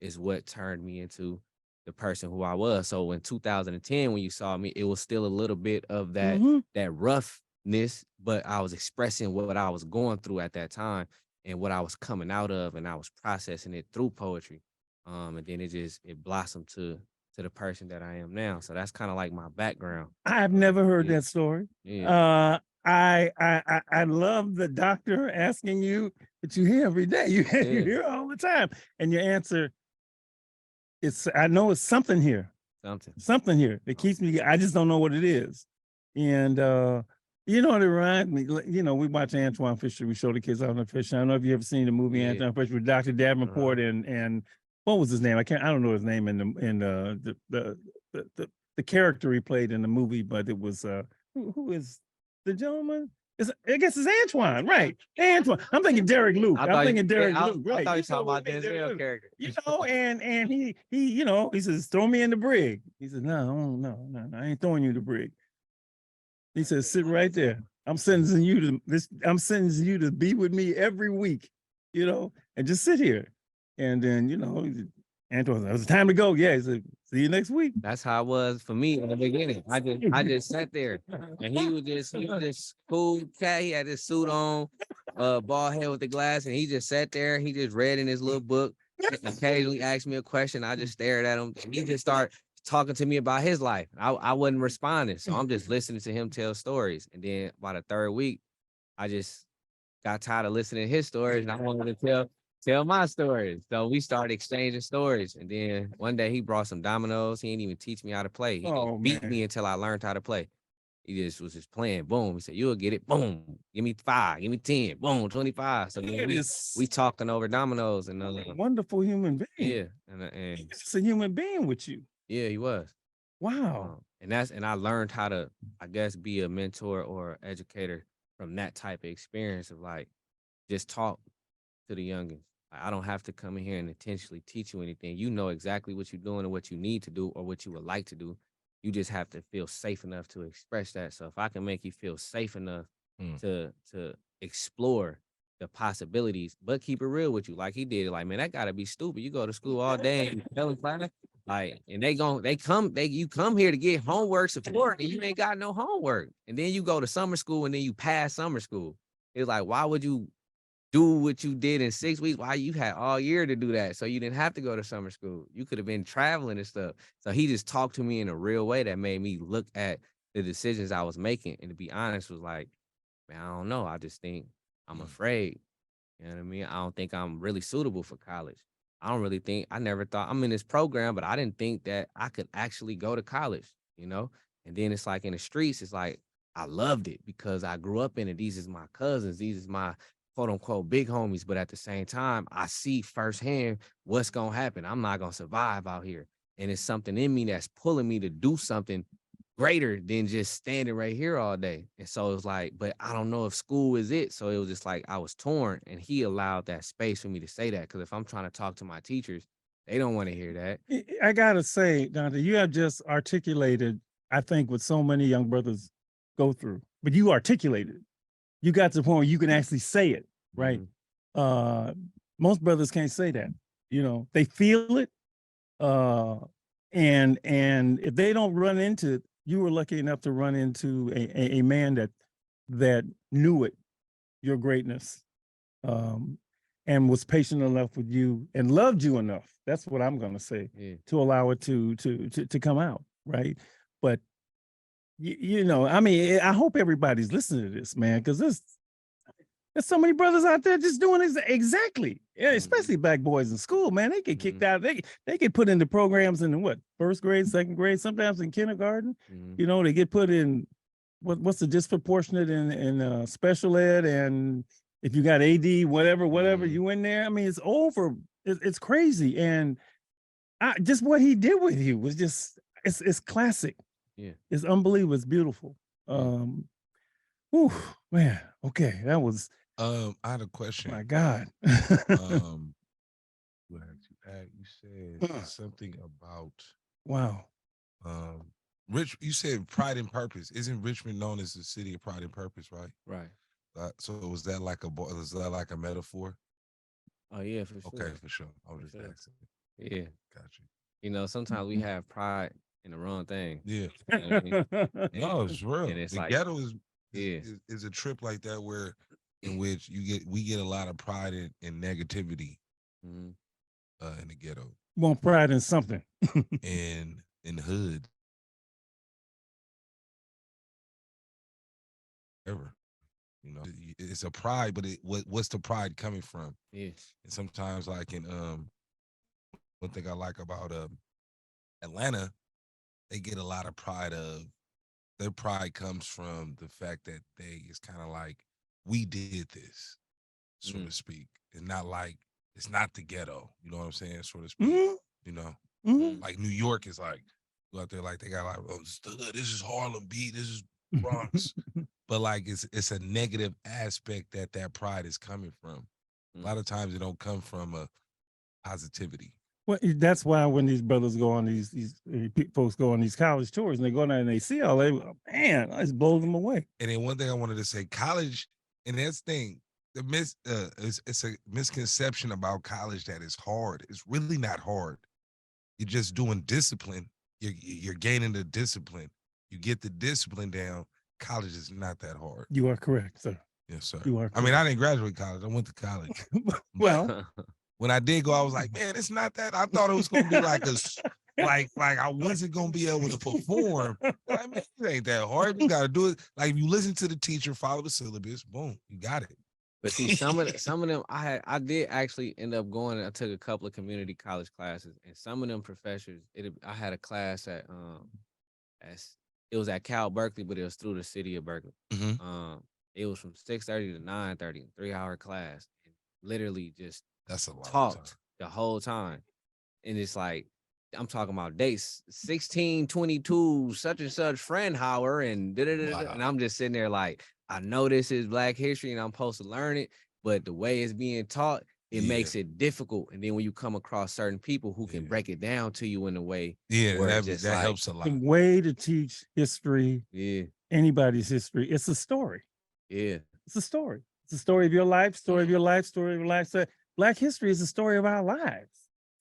is what turned me into the person who I was. So in 2010, when you saw me, it was still a little bit of that, that roughness, but I was expressing what I was going through at that time and what I was coming out of, and I was processing it through poetry. And then it blossomed to the person that I am now. So that's kind of like my background. I've never heard that story. Yeah. I love the doctor asking you, but you hear every day. You hear all the time. And your answer, I know it's something here. Something here that keeps me, I just don't know what it is. And you know what it reminds me, we watch Antoine Fisher, we show the kids on the Fisher. I don't know if you ever seen the movie Antoine Fisher with Dr. Davenport and what was his name? I don't know his name in the character he played in the movie, but it was who is the gentleman? I guess it's Antoine, right? Antoine. I'm thinking Derek Luke. Right? I thought you were talking about Denzel's character. And he he says, throw me in the brig. He says, no, I ain't throwing you the brig. He says, sit right there. I'm sentencing you to this. I'm sentencing you to be with me every week, and just sit here. And then, Antoine said, it's time to go. Yeah, he said, see you next week. That's how it was for me in the beginning. I just sat there, and he was this cool cat. He had his suit on, bald head with the glass, and he just sat there. He just read in his little book. Occasionally asked me a question. I just stared at him. And he just started talking to me about his life. I wasn't responding, so I'm just listening to him tell stories. And then by the third week, I just got tired of listening to his stories, and I wanted to tell my stories. So we started exchanging stories. And then one day he brought some dominoes. He didn't even teach me how to play. He just beat me until I learned how to play. He just was just playing. Boom. He said, you'll get it. Boom. Give me 5. Give me 10. Boom. 25. So we talking over dominoes. And wonderful human being. Yeah. And he's just a human being with you. Yeah, he was. Wow. And I learned how to, I guess, be a mentor or educator from that type of experience of like, just talk to the youngins. I don't have to come in here and intentionally teach you anything. You know exactly what you're doing and what you need to do or what you would like to do. You just have to feel safe enough to express that. So if I can make you feel safe enough to explore the possibilities, but keep it real with you, like he did. Like, man, that gotta be stupid. You go to school all day and failing class, like, and you come here to get homework support, and you ain't got no homework. And then you go to summer school, and then you pass summer school. It's like, why would you do what you did in 6 weeks? Why you had all year to do that? So you didn't have to go to summer school. You could have been traveling and stuff. So he just talked to me in a real way that made me look at the decisions I was making. And to be honest, was like, man, I don't know. I just think I'm afraid. You know what I mean? I don't think I'm really suitable for college. I never thought I'm in this program, but I didn't think that I could actually go to college, And then it's like in the streets, it's like, I loved it because I grew up in it. These is my cousins. These is my quote unquote big homies. But at the same time, I see firsthand what's going to happen. I'm not going to survive out here. And it's something in me that's pulling me to do something greater than just standing right here all day. And so it was like, but I don't know if school is it. So it was just like I was torn, and he allowed that space for me to say that. Because if I'm trying to talk to my teachers, they don't want to hear that. I gotta say, Donté, you have just articulated, I think, what so many young brothers go through. But you articulated. You got to the point where you can actually say it, right? Mm-hmm. Most brothers can't say that. They feel it. And if they don't run into, you were lucky enough to run into a man that knew it, your greatness, and was patient enough with you and loved you enough. That's what I'm gonna say, to allow it to come out, right? But I mean, I hope everybody's listening to this, man, because there's so many brothers out there just doing exactly. Yeah, especially black boys in school, man. They get kicked out. They get put into programs in what, first grade, second grade, sometimes in kindergarten. They get put in what's the disproportionate in special ed, and if you got AD, whatever, you in there. I mean, it's over. It's crazy, and just what he did with you was just it's classic. Yeah, it's unbelievable. It's beautiful. Whew, man. Okay, that was. I had a question. My God. You said something about. Wow. You said pride and purpose. Isn't Richmond known as the city of pride and purpose, right? Right. So was that like a metaphor? Oh yeah, for sure. Okay, for sure. I was just asking. Yeah. Gotcha. Sometimes we have pride in the wrong thing. Yeah. You know what I mean? No, it's real. And it's the like, ghetto is a trip like that where in which we get a lot of pride in negativity in the ghetto. Want pride in something. And in the hood. Ever. It's a pride, but what's the pride coming from? Yes. And sometimes like in one thing I like about Atlanta, they get a lot of pride of their pride comes from the fact that it's kind of like we did this, so to speak. It's not like it's not the ghetto, you know what I'm saying, so to speak. Like New York is like go out there like they got like, oh, this is Harlem beat, this is Bronx. But like it's a negative aspect that pride is coming from. A lot of times it don't come from a positivity. Well, that's why when these brothers go on folks go on these college tours and they go down and they see all that, man, it blows them away. And then one thing I wanted to say, college, and that's the thing, it's a misconception about college that it's hard. It's really not hard. You're just doing discipline. You're gaining the discipline. You get the discipline down. College is not that hard. You are correct, sir. Yes, sir. You are. I mean, I didn't graduate college. I went to college. Well, when I did go, I was like, man, it's not that. I thought it was gonna be like like I wasn't gonna be able to perform. I mean, it ain't that hard. You gotta do it. Like if you listen to the teacher, follow the syllabus, boom, you got it. But see, some of them, I did actually end up going. I took a couple of community college classes, and some of them professors. I had a class at it was at Cal Berkeley, but it was through the city of Berkeley. It was from 6:30 to 9:30, 3-hour class, and literally just that's a lot talked the whole time, and it's like I'm talking about dates 1622 such and such Friendhauer and wow. And I'm just sitting there like, I know this is Black history and I'm supposed to learn it, but the way it's being taught, it makes it difficult. And then when you come across certain people who can break it down to you in a way, that helps a lot. The way to teach history, anybody's history, it's a story. Yeah, it's a story. It's a story of your life, story of your life, story of your life. So Black history is a story of our lives.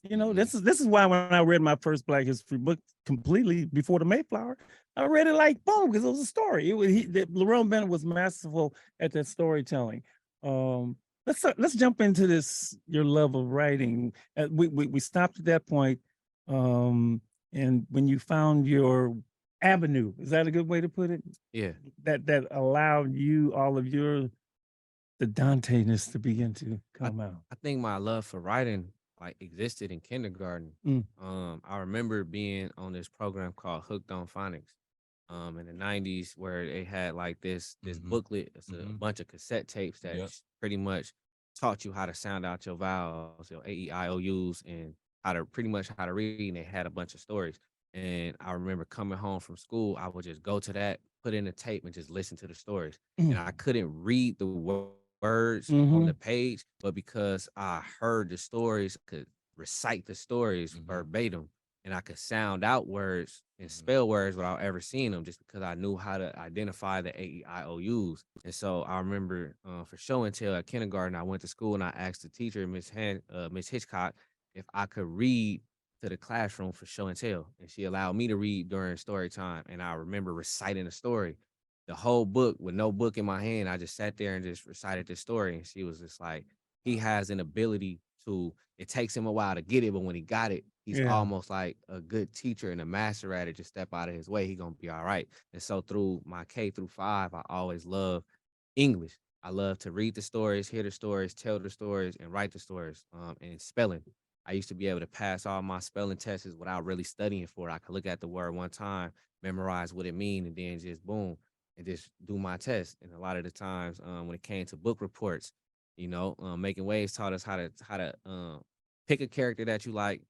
You know, this is why when I read my first Black history book completely before the Mayflower, I read it like boom, because it was a story. Lerone Bennett was masterful at that storytelling. Let's jump into this, your love of writing. We stopped at that point, and when you found your avenue, is that a good way to put it? Yeah. That allowed you all of the Donté-ness to begin to come out. I think my love for writing like existed in kindergarten. I remember being on this program called Hooked on Phonics in the 90s, where they had like this booklet. It's a bunch of cassette tapes that pretty much taught you how to sound out your vowels, your A-E-I-O-U's, and how to read. And they had a bunch of stories. And I remember coming home from school, I would just go to that, put in a tape, and just listen to the stories. And I couldn't read the words on the page, but because I heard the stories, I could recite the stories verbatim, and I could sound out words and spell words without ever seeing them, just because I knew how to identify the A-E-I-O-U's. And so I remember for show and tell at kindergarten, I went to school and I asked the teacher, Miss Hitchcock, if I could read to the classroom for show and tell, and she allowed me to read during story time. And I remember reciting a story, the whole book with no book in my hand. I just sat there and just recited this story. And she was just like, he has an ability to, it takes him a while to get it, but when he got it, he's almost like a good teacher and a master at it. Just step out of his way, he's gonna be all right. And so through my K through 5, I always loved English. I love to read the stories, hear the stories, tell the stories, and write the stories. And spelling, I used to be able to pass all my spelling tests without really studying for it. I could look at the word one time, memorize what it means, and then just boom, and just do my test. And a lot of the times when it came to book reports, you know, Making Waves taught us how to pick a character that you like,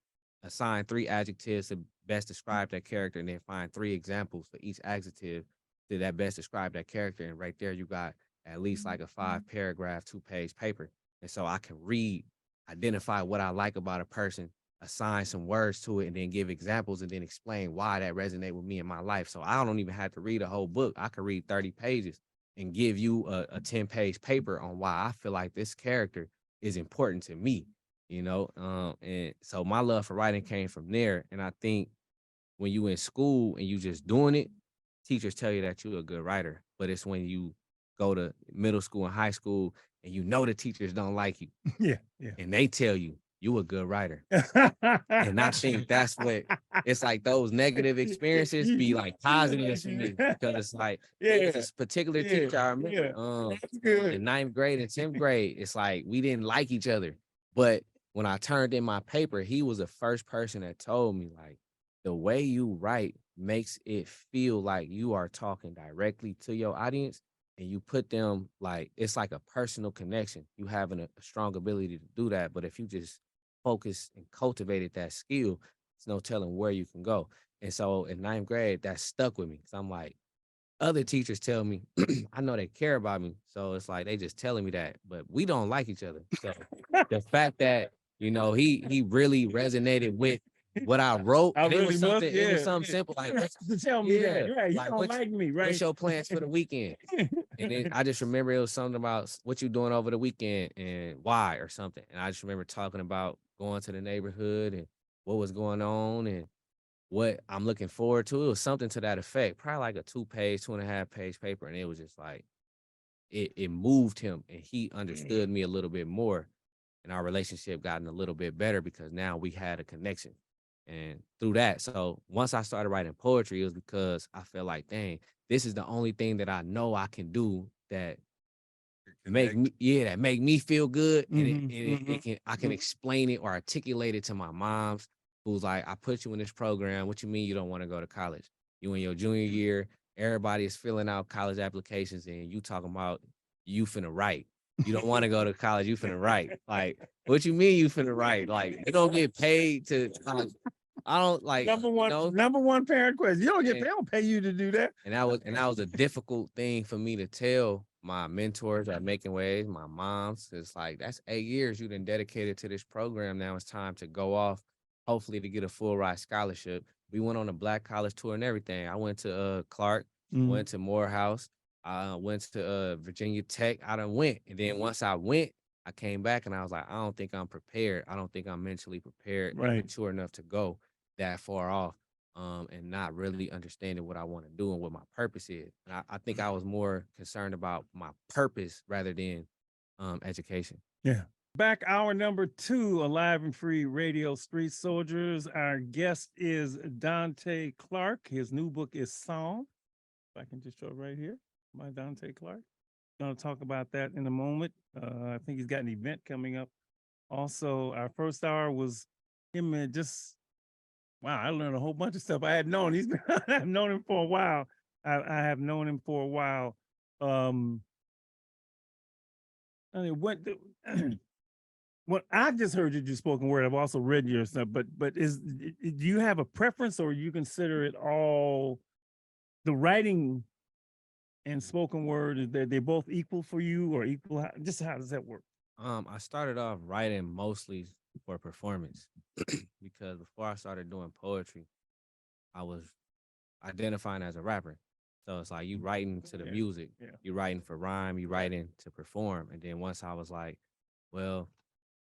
assign 3 adjectives to best describe that character, and then find 3 examples for each adjective that best describe that character. And right there, you got at least like a 5-paragraph, 2-page paper. And so I can read, identify what I like about a person, assign some words to it, and then give examples and then explain why that resonate with me in my life. So I don't even have to read a whole book. I could read 30 pages and give you a 10-page paper on why I feel like this character is important to me, you know? And so my love for writing came from there. And I think when you in school and you just doing it, teachers tell you that you're a good writer, but it's when you go to middle school and high school and you know the teachers don't like you. And they tell you, you a good writer. And I think that's what it's like, those negative experiences be like positives for me, because it's like this particular teacher I remember in 9th grade and 10th grade, it's like we didn't like each other. But when I turned in my paper, he was the first person that told me, like, the way you write makes it feel like you are talking directly to your audience, and you put them like, it's like a personal connection. You having a strong ability to do that. But if you just focus and cultivated that skill, there's no telling where you can go. And so in 9th grade, that stuck with me. So I'm like, other teachers tell me, I know they care about me. So it's like, they just telling me that, but we don't like each other. So the fact that You know, he really resonated with what I wrote. I And it really was must, something, it was something simple like, to tell me that. yeah, Right. You like don't like me, right? what's your plans for the weekend? And then I just remember it was something about what you doing over the weekend and why or something. And I just remember talking about going to the neighborhood and what was going on and what I'm looking forward to. It was something to that effect, probably like a 2.5 page paper. And it was just like, it moved him and he understood me a little bit more. And our relationship gotten a little bit better because now we had a connection. And through that, so once I started writing poetry, it was because I felt like, dang, this is the only thing that I know I can do that make me feel good. And I can explain it or articulate it to my moms, who's like, I put you in this program. What you mean you don't want to go to college? You in your junior year, everybody is filling out college applications and you talking about you finna write. You don't want to go to college, you finna write. Like, what you mean you finna write? Like, you don't get paid to college. I don't like number one parent question. You don't get, they don't pay you to do that. And that was a difficult thing for me to tell my mentors at Making Waves, my moms. It's like, that's 8 years you done dedicated to this program. Now it's time to go off, hopefully to get a full ride scholarship. We went on a Black college tour and everything. I went to Clark, went to Morehouse, went to Virginia Tech. I done went. And then once I went, I came back and I was like, I don't think I'm prepared. I don't think I'm mentally prepared, mature enough to go that far off. And not really understanding what I want to do and what my purpose is. And I think I was more concerned about my purpose rather than education. Yeah. Back hour number 2, Alive and Free Radio Street Soldiers. Our guest is Donté Clark. His new book is Song. If I can just show it right here, my Donté Clark. Going to talk about that in a moment. I think he's got an event coming up. Also, our first hour was him and just, wow, I learned a whole bunch of stuff. I had known I've known him for a while. I have known him for a while. I mean, what I just heard you do spoken word. I've also read your stuff, but do you have a preference, or you consider it all the writing and spoken word? Is they both equal for you, or equal? Just how does that work? I started off writing mostly for performance because before I started doing poetry, I was identifying as a rapper. So it's like you writing to the music, you writing for rhyme, you writing to perform. And then once I was like, well,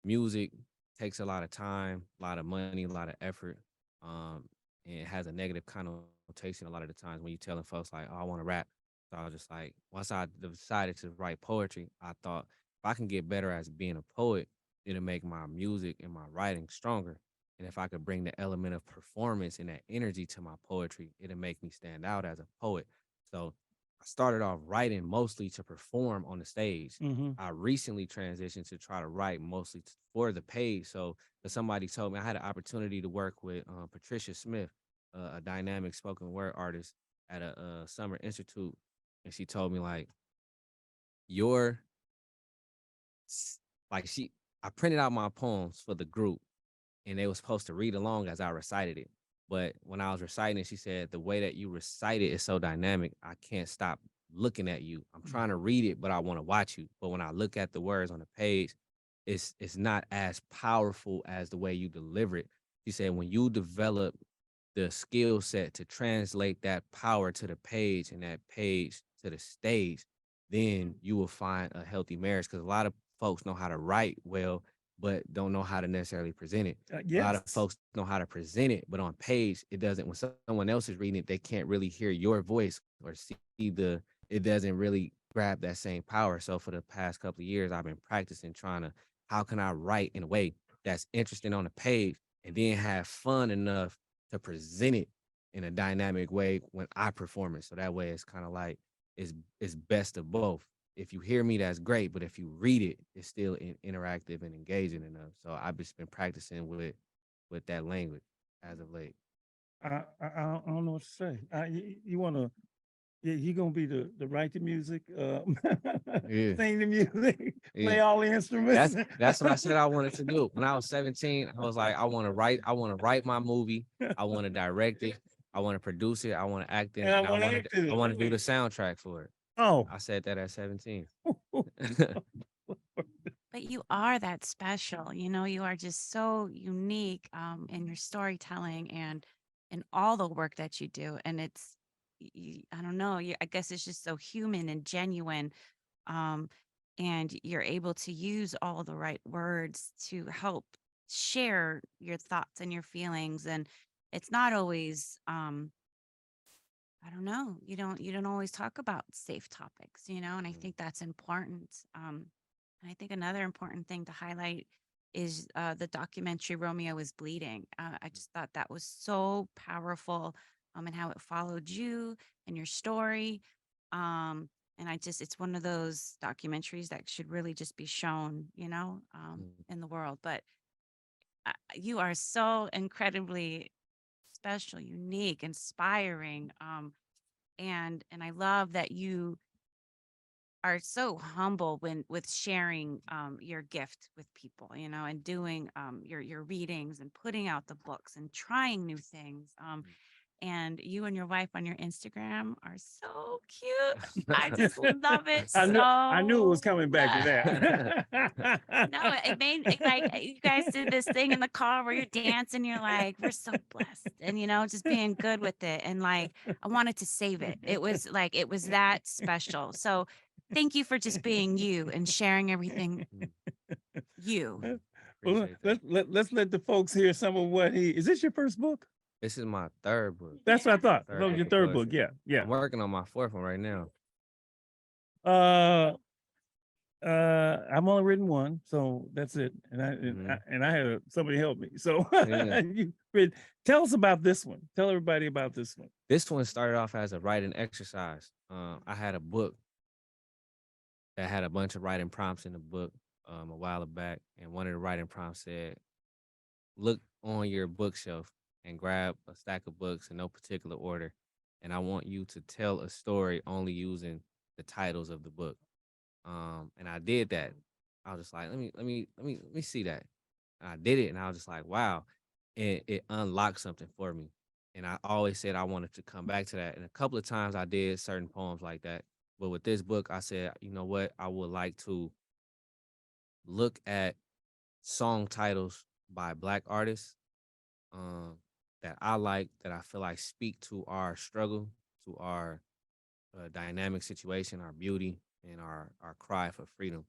music takes a lot of time, a lot of money, a lot of effort. And it has a negative connotation a lot of the times when you're telling folks like, oh, I want to rap. So I was just like, once I decided to write poetry, I thought if I can get better as being a poet, it'll make my music and my writing stronger. And if I could bring the element of performance and that energy to my poetry, it'll make me stand out as a poet. So I started off writing mostly to perform on the stage. I recently transitioned to try to write mostly for the page. So somebody told me I had an opportunity to work with Patricia Smith, a dynamic spoken word artist at a summer institute. And she told me like, I printed out my poems for the group and they were supposed to read along as I recited it. But when I was reciting it, she said, the way that you recite it is so dynamic, I can't stop looking at you. I'm trying to read it, but I want to watch you. But when I look at the words on the page, it's not as powerful as the way you deliver it. She said, when you develop the skill set to translate that power to the page and that page to the stage, then you will find a healthy marriage. Because a lot of folks know how to write well, but don't know how to necessarily present it. A lot of folks know how to present it, but on page, it doesn't. When someone else is reading it, they can't really hear your voice or see it doesn't really grab that same power. So for the past couple of years, I've been practicing how can I write in a way that's interesting on the page and then have fun enough to present it in a dynamic way when I perform it. So that way it's kind of like, it's best of both. If you hear me, that's great. But if you read it, it's still interactive and engaging enough. So I've just been practicing with that language as of late. I don't know what to say. You want to, you're going to be the write the music, sing the music, play all the instruments. That's what I said I wanted to do. When I was 17, I was like, I want to write my movie. I want to direct it. I want to produce it. I want to act in it. I want to do the soundtrack for it. Oh, I said that at 17. But you are that special. You are just so unique in your storytelling and in all the work that you do. And I don't know, I guess it's just so human and genuine. Um, and you're able to use all the right words to help share your thoughts and your feelings. And it's not always, I don't know, you don't always talk about safe topics, and I think that's important. And I think another important thing to highlight is the documentary Romeo is Bleeding. I just thought that was so powerful, and how it followed you and your story. Um, and it's one of those documentaries that should really just be shown, Mm. in the world. But you are so incredibly special, unique, inspiring. And I love that you are so humble when with sharing your gift with people, and doing your readings and putting out the books and trying new things. And you and your wife on your Instagram are so cute. I just love it I knew it was so coming back to much. that. No, it made it like you guys did this thing in the car where you're dancing. You're like, we're so blessed, and just being good with it. And like, I wanted to save it. It was that special. So, thank you for just being you and sharing everything Mm. you. Well, Appreciate that. let's let the folks hear some of what is this your first book? This is my third book. That's what I thought. Third That was book your of third book. poetry. Yeah, yeah. I'm working on my fourth one right now. I've only written one, so that's it. And I had somebody help me. So Yeah. tell us about this one. Tell everybody about this one. This one started off as a writing exercise. I had a book that had a bunch of writing prompts in the book a while back, and one of the writing prompts said, "Look on your bookshelf and grab a stack of books in no particular order, and I want you to tell a story only using the titles of the book." And I did that. I was just like, let me see that. And I did it, and I was just like, wow, it unlocked something for me. And I always said I wanted to come back to that. And a couple of times I did certain poems like that. But with this book, I said, you know what? I would like to look at song titles by Black artists um, that I like, that I feel like speak to our struggle, to our dynamic situation, our beauty, and our cry for freedom.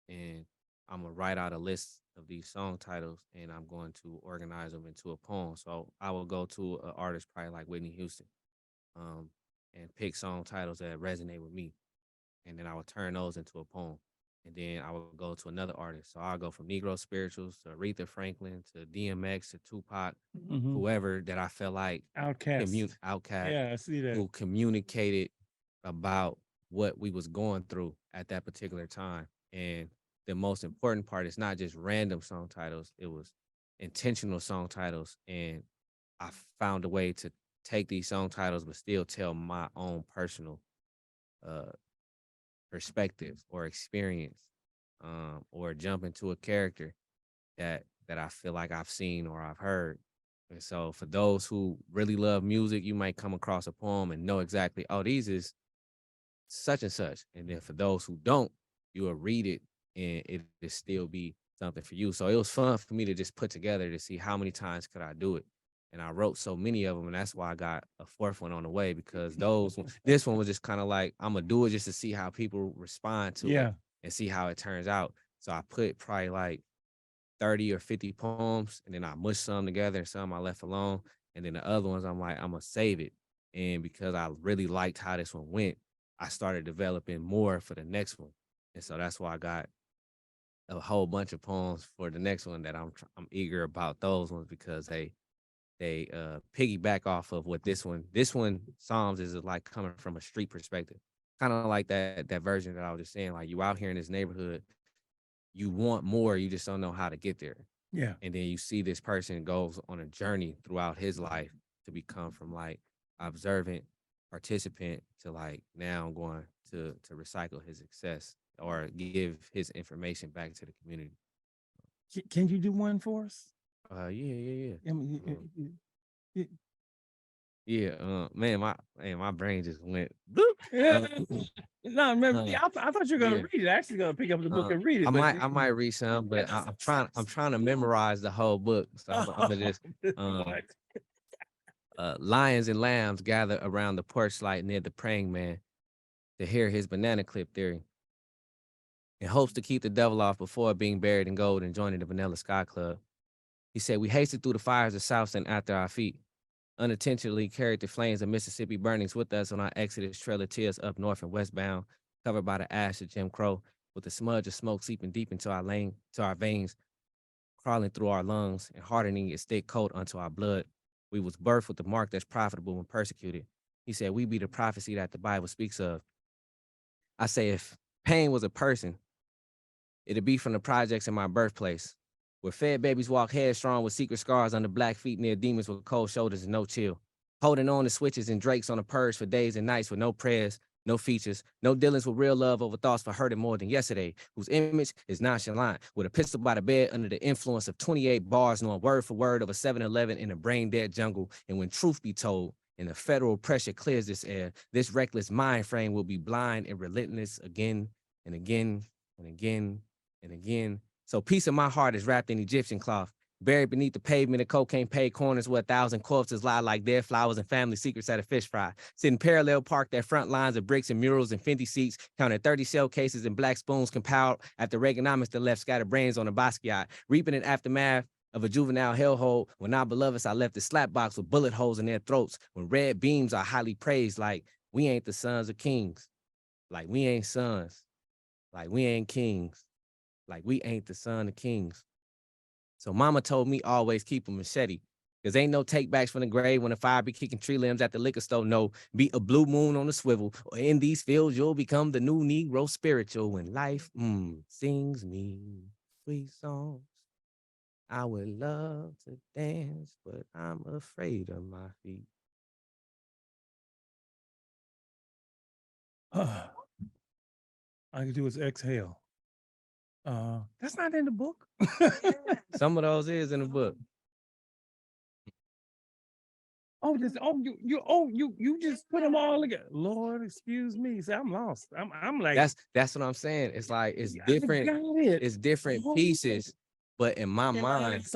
And I'm gonna write out a list of these song titles, and I'm going to organize them into a poem. So I will go to an artist probably like Whitney Houston, um, and pick song titles that resonate with me, and then I would turn those into a poem. And then I would go to another artist. So I'll go from Negro spirituals to Aretha Franklin to DMX to Tupac, Mhm. whoever that I feel like Outcast. outcast Yeah, I see that. who communicated about what we was going through at that particular time. And the most important part is not just random song titles, it was intentional song titles. And I found a way to take these song titles but still tell my own personal uh perspective or experience, or jump into a character that I feel like I've seen or I've heard. And so for those who really love music, you might come across a poem and know exactly, oh, these is such and such. And then for those who don't, you will read it and it will still be something for you. So it was fun for me to just put together to see how many times could I do it. And I wrote so many of them, and that's why I got a fourth one on the way, because this one was just kind of like, I'm gonna do it just to see how people respond to Yeah. it and see how it turns out. So I put probably like 30 or 50 poems, and then I mushed some together and some I left alone. And then the other ones, I'm like, I'm gonna save it. And because I really liked how this one went, I started developing more for the next one. And so that's why I got a whole bunch of poems for the next one that I'm eager about those ones, because they piggyback off of what this one Psalms is like coming from a street perspective. Kind of like that version that I was just saying, like you out here in this neighborhood, you want more, you just don't know how to get there. Yeah. And then you see this person goes on a journey throughout his life to become from like observant participant to like now going to recycle his success or give his information back to the community. Can you do one for us? Yeah. I mean, Yeah, my brain just went. Bloop. Yeah. No, remember, uh, I thought you were gonna yeah. read it. I actually gonna pick up the book and read I it, but might read some, but I'm trying to memorize the whole book. So I'm gonna just what? lions and lambs gather around the porch light near the praying man to hear his banana clip theory. In hopes to keep the devil off before being buried in gold and joining the Vanilla Sky Club. He said, we hasted through the fires of South and after our feet, unintentionally carried the flames of Mississippi burnings with us on our exodus trail of tears up north and westbound, covered by the ash of Jim Crow, with the smudge of smoke seeping deep into our veins, crawling through our lungs and hardening its thick coat onto our blood. We was birthed with the mark that's profitable when persecuted. He said, we be the prophecy that the Bible speaks of. I say, if pain was a person, it'd be from the projects in my birthplace, where fed babies walk headstrong with secret scars on the black feet near demons with cold shoulders and no chill, holding on to switches and drakes on the purge for days and nights with no prayers, no features, no dealings with real love over thoughts for hurting more than yesterday, whose image is nonchalant, with a pistol by the bed under the influence of 28 bars, knowing word for word of a 7-Eleven in a brain-dead jungle. And when truth be told, and the federal pressure clears this air, this reckless mind frame will be blind and relentless again and again and again and again. So peace of my heart is wrapped in Egyptian cloth, buried beneath the pavement of cocaine paid corners where 1,000 corpses lie like dead flowers and family secrets at a fish fry. Sitting parallel parked at front lines of bricks and murals and Fendi seats, counting 30 shell cases and black spoons compiled after Reaganomics that left scattered brains on a Basquiat, reaping an aftermath of a juvenile hellhole. When our beloveds are left in slap box with bullet holes in their throats, when red beams are highly praised like we ain't the sons of kings, like we ain't sons, like we ain't kings, like we ain't the son of kings. So mama told me always keep a machete, because ain't no takebacks from the grave when the fire be kicking tree limbs at the liquor store. No, be a blue moon on the swivel, or in these fields you'll become the new Negro spiritual when life sings me sweet songs. I would love to dance, but I'm afraid of my feet. All I can do is exhale. That's not in the book. Some of those is in the book. You just put them all together. Lord, excuse me. See, I'm lost. I'm like, That's what I'm saying. It's like it's different. It's different pieces, but in my mind, it's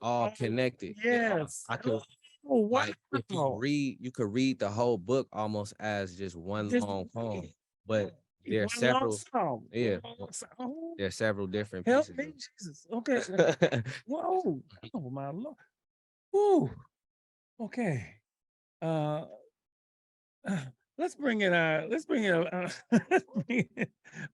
all connected. Yes. I could like if you could read the whole book almost as just one long poem, but there are several. Yeah, there are several different Help pieces. me, Jesus. Okay. Whoa. Oh my Lord. Woo. Okay. Let's bring in I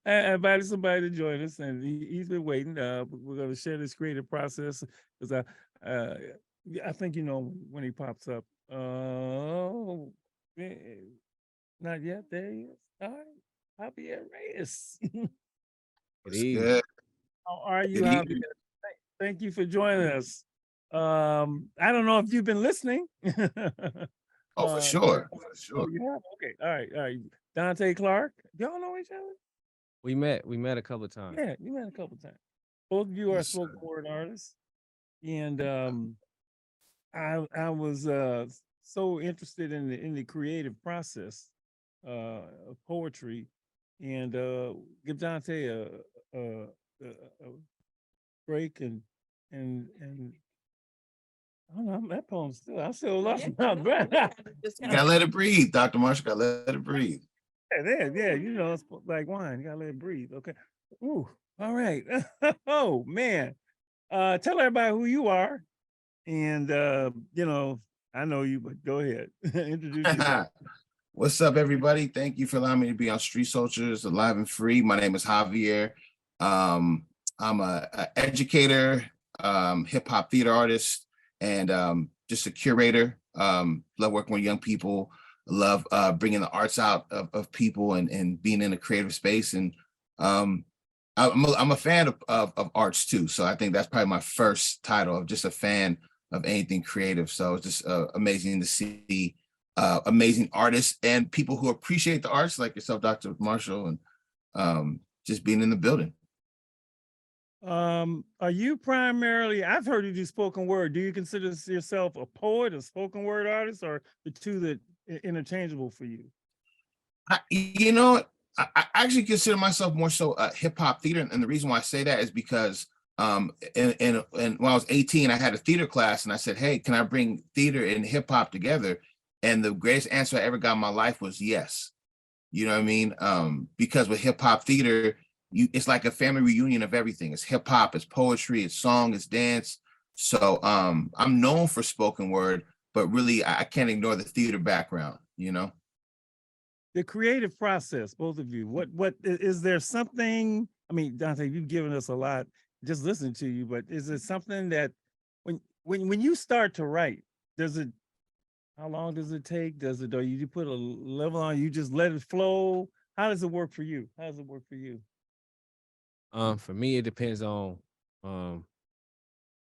invited somebody to join us, and he's been waiting. We're going to share this creative process because I think you know when he pops up. Not yet. There he is. All right, Javier Reyes. What's good? How are you, Javier? Thank you for joining us. I don't know if you've been listening. Oh, for sure. For sure. Oh, you have? Okay. All right. Donté Clark. Y'all know each other? We met a couple of times. Yeah, you met a couple of times. Both of you are spoken word artists. And I was so interested in the creative process of poetry, and give Donté a break and I don't know, that poem I'm still lost my breath. You gotta let it breathe, Dr. Marshall. Gotta let it breathe. Yeah, you know, it's like wine. You gotta let it breathe. Okay. Ooh, all right. Oh man. Tell everybody who you are. And you know, I know you, but go ahead. Introduce yourself. What's up, everybody? Thank you for allowing me to be on Street Soldiers Alive and Free. My name is Javier. I'm a educator, hip hop theater artist, and just a curator. Love working with young people. Love bringing the arts out of people and being in a creative space. And I'm a fan of arts too. So I think that's probably my first title, of just a fan of anything creative. So it's just amazing to see amazing artists and people who appreciate the arts like yourself, Dr. Marshall, and just being in the building. Are you primarily, I've heard you do spoken word. Do you consider yourself a poet, a spoken word artist, or the two that interchangeable for you? I actually consider myself more so a hip hop theater, and the reason why I say that is because and when I was 18, I had a theater class, and I said, "Hey, can I bring theater and hip hop together?" And the greatest answer I ever got in my life was yes. You know what I mean? Because with hip hop theater, it's like a family reunion of everything. It's hip hop, it's poetry, it's song, it's dance. So I'm known for spoken word, but really I can't ignore the theater background, you know? The creative process, both of you, what is there something, I mean, Dante, you've given us a lot just listening to you, but is it something that when you start to write, does it, how long does it take? Does it, or you put a level on, you just let it flow? How does it work for you? How does it work for you? For me, it depends on um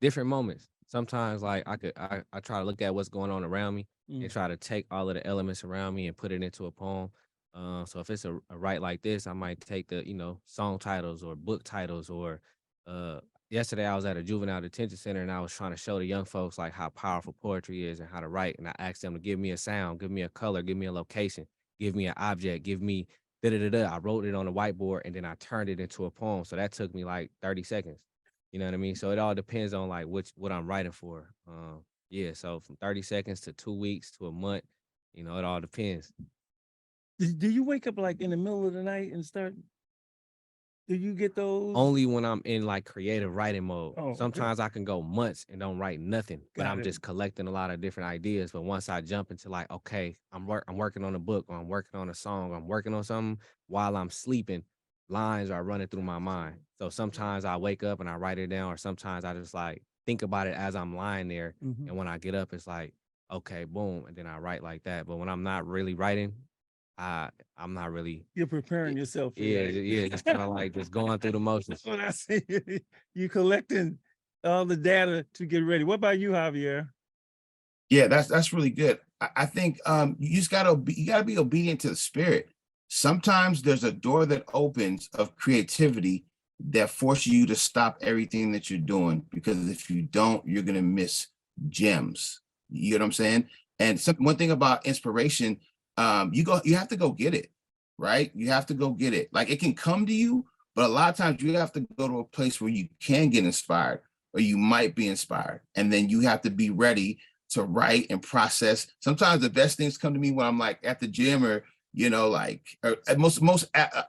different moments. Sometimes like I try to look at what's going on around me and try to take all of the elements around me and put it into a poem. So if it's a write like this, I might take the, song titles or book titles or uh yesterday I was at a juvenile detention center and I was trying to show the young folks like how powerful poetry is and how to write. And I asked them to give me a sound, give me a color, give me a location, give me an object, give me da da da da. I wrote it on a whiteboard and then I turned it into a poem. So that took me like 30 seconds. You know what I mean? So it all depends on like what I'm writing for. Yeah, so from 30 seconds to 2 weeks to a month, it all depends. Do you wake up like in the middle of the night and start? Do you get those? Only when I'm in like creative writing mode. Oh, okay. Sometimes I can go months and don't write nothing, but Got I'm it. just collecting a lot of different ideas. But once I jump into like, okay, I'm working on a book, or I'm working on a song, or I'm working on something while I'm sleeping, lines are running through my mind. So sometimes I wake up and I write it down, or sometimes I just like think about it as I'm lying there. And when I get up, it's like, okay, boom, and then I write like that. But when I'm not really writing, I'm not really. You're preparing yourself for Yeah, that. yeah, just kind of like just going through the motions. That's what I see. You collecting all the data to get ready. What about you, Javier? Yeah, that's really good. I think you just you gotta be obedient to the spirit. Sometimes there's a door that opens of creativity that forces you to stop everything that you're doing, because if you don't, you're gonna miss gems. You know what I'm saying? And one thing about inspiration, you have to go get it, right? You have to go get it. Like, it can come to you, but a lot of times you have to go to a place where you can get inspired, or you might be inspired, and then you have to be ready to write and process. Sometimes the best things come to me when I'm like at the gym, or like at most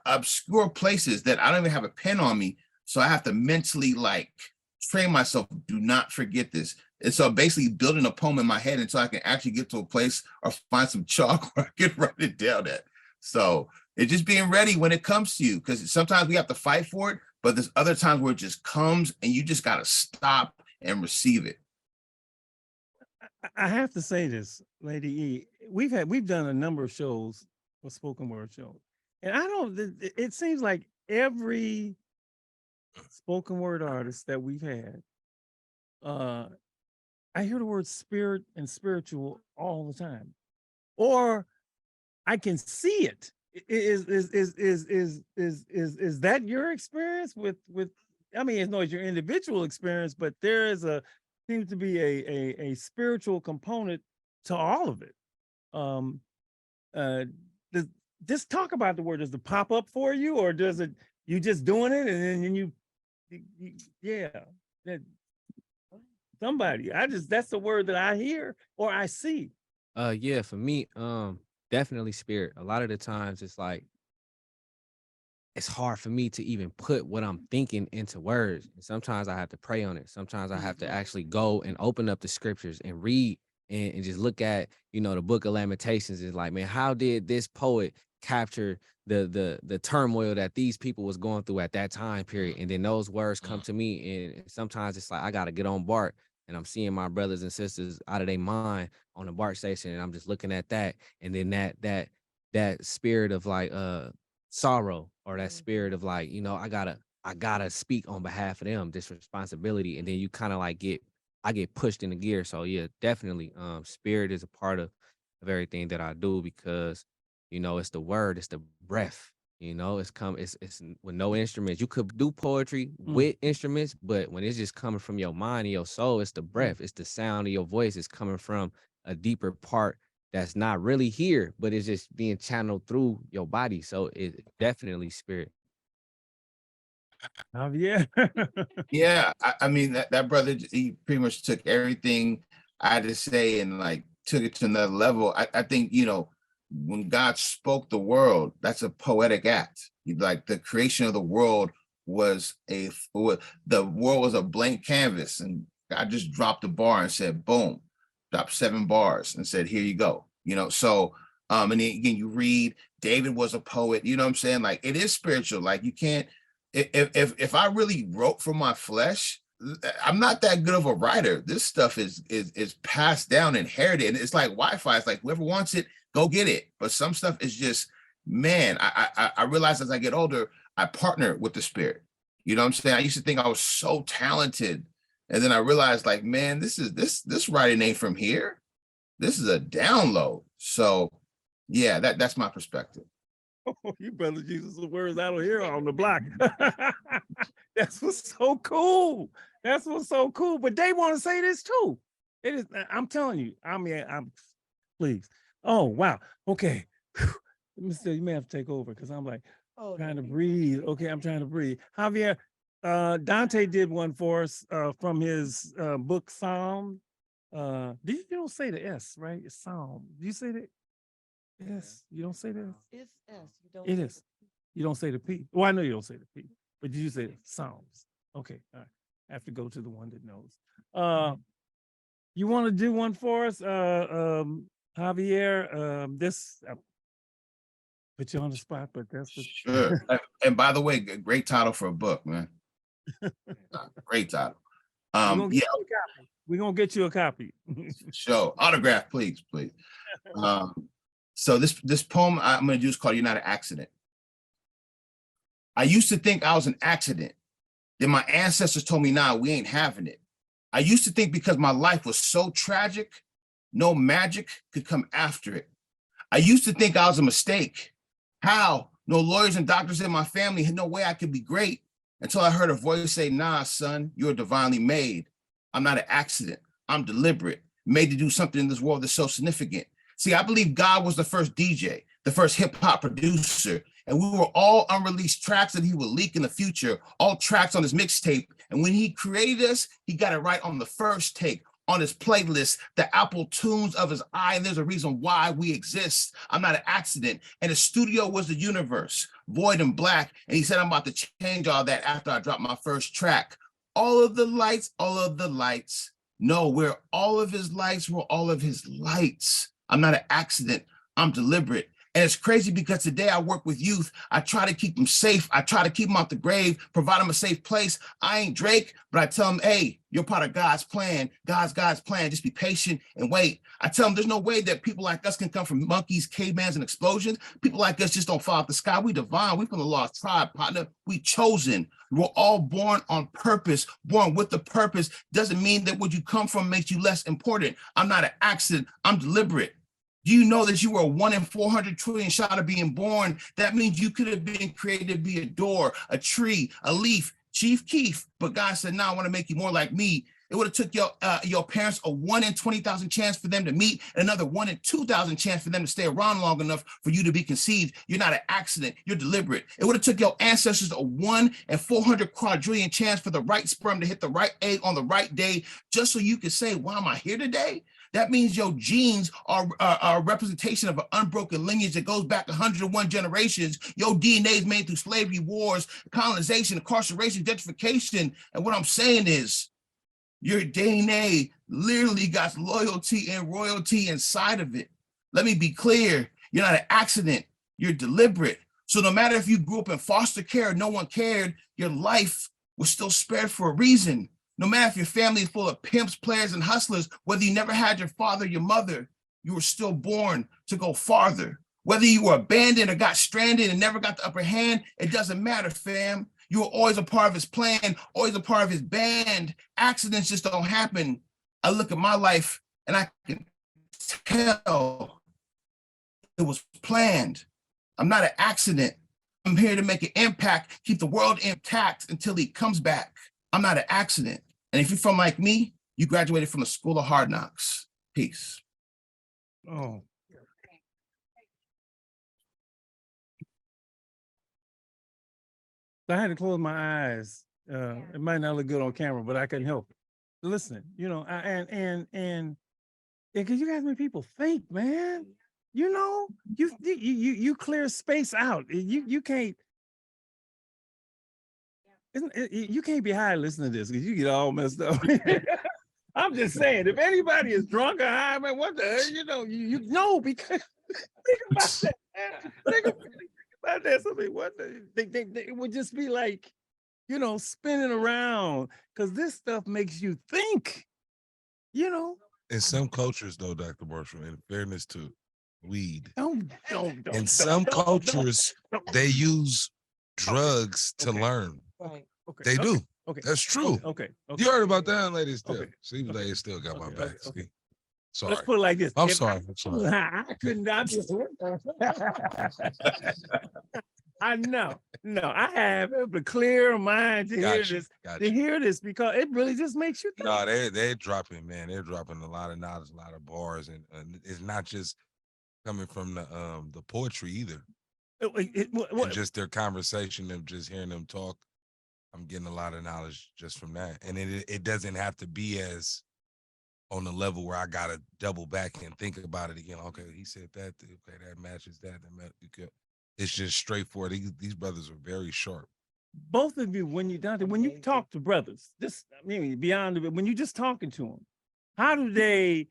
obscure places that I don't even have a pen on me, so I have to mentally like train myself, do not forget this. And so basically building a poem in my head until I can actually get to a place or find some chalk where I can write it down at. So it's just being ready when it comes to you, because sometimes we have to fight for it, but there's other times where it just comes and you just got to stop and receive it. I have to say this, Lady E. We've done a number of shows, or spoken word shows, and it seems like every spoken word artist that we've had, I hear the word spirit and spiritual all the time, or I can see it. Is that your experience with? I mean, it's your individual experience, but there seems to be a spiritual component to all of it. Just talk about the word. Does it pop up for you, or does it, you just doing it and then you yeah, somebody, that's the word that I hear or I see. Yeah, for me, definitely spirit. A lot of the times it's like it's hard for me to even put what I'm thinking into words. And sometimes I have to pray on it. Sometimes I have to actually go and open up the scriptures and read and just look at, the book of Lamentations. Is like, man, how did this poet capture the turmoil that these people was going through at that time period? And then those words come to me, and sometimes it's like I gotta get on BART, and I'm seeing my brothers and sisters out of their mind on the BART station, and I'm just looking at that, and then that spirit of like sorrow, or that spirit of like, I gotta speak on behalf of them, this responsibility. And then you kind of like I get pushed into gear. So yeah, definitely spirit is a part of everything that I do, because it's the word, it's the breath, You know, it's with no instruments. You could do poetry with instruments, but when it's just coming from your mind and your soul, it's the breath, it's the sound of your voice. It's coming from a deeper part that's not really here, but it's just being channeled through your body. So it definitely spirit. Javier. Yeah, I mean that brother, he pretty much took everything I had to say and like took it to another level. I think, you know, when God spoke the world, that's a poetic act. Like the creation of the world was the world was a blank canvas, and God just dropped a bar and said, boom, dropped 7 bars and said, here you go. You know, so and then again, you read David was a poet, you know what I'm saying? Like it is spiritual. Like you can't, if I really wrote from my flesh, I'm not that good of a writer. This stuff is passed down, inherited, and it's like Wi-Fi. It's like whoever wants it, go get it. But some stuff is just, man, I realize as I get older, I partner with the spirit. You know what I'm saying? I used to think I was so talented, and then I realized, like, man, this writing ain't from here. This is a download. So, yeah, that's my perspective. Oh, you brother Jesus, the words I don't hear on the block. That's what's so cool. That's what's so cool. But they want to say this too. It is. I'm telling you. I mean, I'm please. Oh wow. Okay. Mr. You may have to take over because I'm like trying to breathe. Okay, I'm trying to breathe. Javier, Donté did one for us from his book Psalm. You don't say the S, right? It's Psalm. Do you say that? Yes, you don't say that. It's S. You don't. It is. You don't say the P. Well, I know you don't say the P, but you say Psalms. Okay, all right. I have to go to the one that knows. You want to do one for us, Javier? This put you on the spot, but that's what... Sure. And by the way, great title for a book, man. Great title. We're gonna get you a copy. Sure. Autograph, please. So this poem I'm going to do is called You're Not an Accident. I used to think I was an accident. Then my ancestors told me, nah, we ain't having it. I used to think because my life was so tragic, no magic could come after it. I used to think I was a mistake. How? No lawyers and doctors in my family had no way I could be great, until I heard a voice say, nah, son, you're divinely made. I'm not an accident. I'm deliberate, made to do something in this world that's so significant. See, I believe God was the first DJ, the first hip hop producer, and we were all unreleased tracks that he would leak in the future, all tracks on his mixtape. And when he created us, he got it right on the first take, on his playlist, the Apple tunes of his eye. And there's a reason why we exist. I'm not an accident. And the studio was the universe, void and black. And he said, I'm about to change all that after I drop my first track. All of the lights. No, we're all of his lights, we're all of his lights. I'm not an accident, I'm deliberate. And it's crazy because today I work with youth. I try to keep them safe. I try to keep them out the grave, provide them a safe place. I ain't Drake, but I tell them, hey, you're part of God's plan. God's plan. Just be patient and wait. I tell them there's no way that people like us can come from monkeys, cavemans, and explosions. People like us just don't fall out the sky. We divine. We from the lost tribe, partner. We chosen. We're all born on purpose, born with the purpose. Doesn't mean that what you come from makes you less important. I'm not an accident. I'm deliberate. Do you know that you were a 1 in 400 trillion shot of being born? That means you could have been created to be a door, a tree, a leaf, Chief Keef. But God said, no, I want to make you more like me. It would have took your parents a 1 in 20,000 chance for them to meet, and another 1 in 2,000 chance for them to stay around long enough for you to be conceived. You're not an accident. You're deliberate. It would have took your ancestors a 1 in 400 quadrillion chance for the right sperm to hit the right egg on the right day, just so you could say, why am I here today? That means your genes are a representation of an unbroken lineage that goes back 101 generations. Your DNA is made through slavery, wars, colonization, incarceration, gentrification. And what I'm saying is, your DNA literally got loyalty and royalty inside of it. Let me be clear. You're not an accident. You're deliberate. So no matter if you grew up in foster care or no one cared, your life was still spared for a reason. No matter if your family is full of pimps, players, and hustlers, whether you never had your father, your mother, you were still born to go farther. Whether you were abandoned or got stranded and never got the upper hand, it doesn't matter, fam. You were always a part of his plan, always a part of his band. Accidents just don't happen. I look at my life and I can tell it was planned. I'm not an accident. I'm here to make an impact, keep the world intact until he comes back. I'm not an accident. And if you're from like me, you graduated from the School of Hard Knocks. Peace. Oh. I had to close my eyes. It might not look good on camera, but I couldn't help it. Listen, you know, and because you guys make people think, man. You know, you clear space out. You can't. You can't be high listening to this because you get all messed up. I'm just saying, if anybody is drunk or high, man, what the hell, you know, you know, because think about that. Think about that. Somebody, what the, it would just be like, you know, spinning around because this stuff makes you think, you know. In some cultures, though, Dr. Marshall, in fairness to weed, in some cultures, they use drugs to learn. Right. Okay. They do. Okay. That's true. Okay. You heard about that, lady? Still, Okay. see, lady still got my back. Okay. See? Sorry. Let's put it like this. I'm If sorry. I'm sorry. I could not be. I know. No, I have a clear mind to hear this. To hear this because it really just makes you think. No, they're dropping, man. They're dropping a lot of knowledge, a lot of bars, and it's not just coming from the poetry either. And just their conversation of just hearing them talk. I'm getting a lot of knowledge just from that, and it doesn't have to be as on the level where I gotta double back and think about it again. Okay, he said that. Okay, that matches that. It's just straightforward. These brothers are very sharp. Both of you, when you talk to brothers, just I mean beyond it, when you just talking to them, how do they?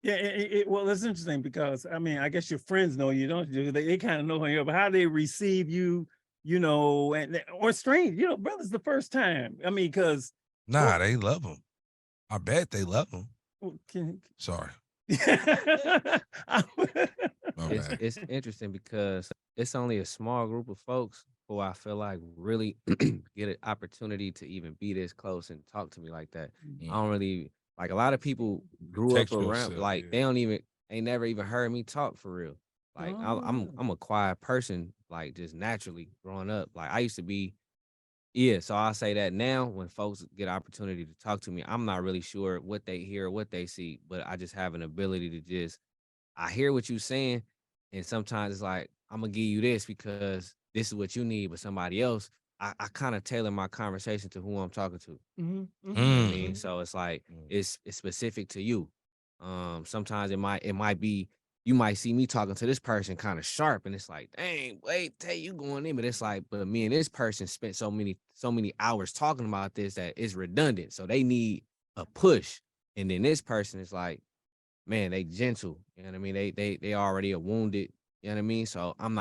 Yeah, well, it's interesting because I mean, I guess your friends know you, don't you? They kind of know who you are, but how they receive you, you know, or strange, you know, brothers the first time. I mean, because they love them. I bet they love them. Sorry. It's interesting because it's only a small group of folks who I feel like really get an opportunity to even be this close and talk to me like that. I don't really like a lot of people grew up around like they ain't never even heard me talk for real. Like I'm a quiet person, like just naturally growing up. Like I used to be. Yeah, so I'll say that now when folks get opportunity to talk to me, I'm not really sure what they hear or what they see, but I just have an ability to I hear what you're saying, and sometimes it's like, I'm gonna give you this because this is what you need, but somebody else, I kind of tailor my conversation to who I'm talking to. You know what I mean? So it's like, it's specific to you. Sometimes it might be, you might see me talking to this person kind of sharp, and it's like, dang, wait, tell you going in, but it's like, but me and this person spent so many hours talking about this that it's redundant. So they need a push. And then this person is like, man, they gentle. You know what I mean? They already are wounded. You know what I mean? So I'm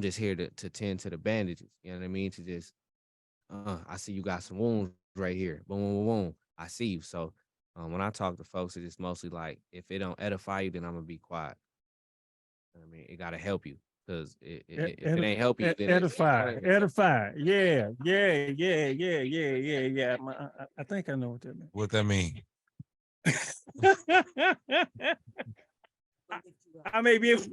just here to tend to the bandages. You know what I mean? To just, I see you got some wounds right here. Boom, boom, boom. I see you. So when I talk to folks, it's just mostly like, if it don't edify you, then I'm gonna be quiet. You know what I mean, it gotta help you because if it ain't help you, then edify. Yeah. I think I know what that means. What that mean? I may be able. Got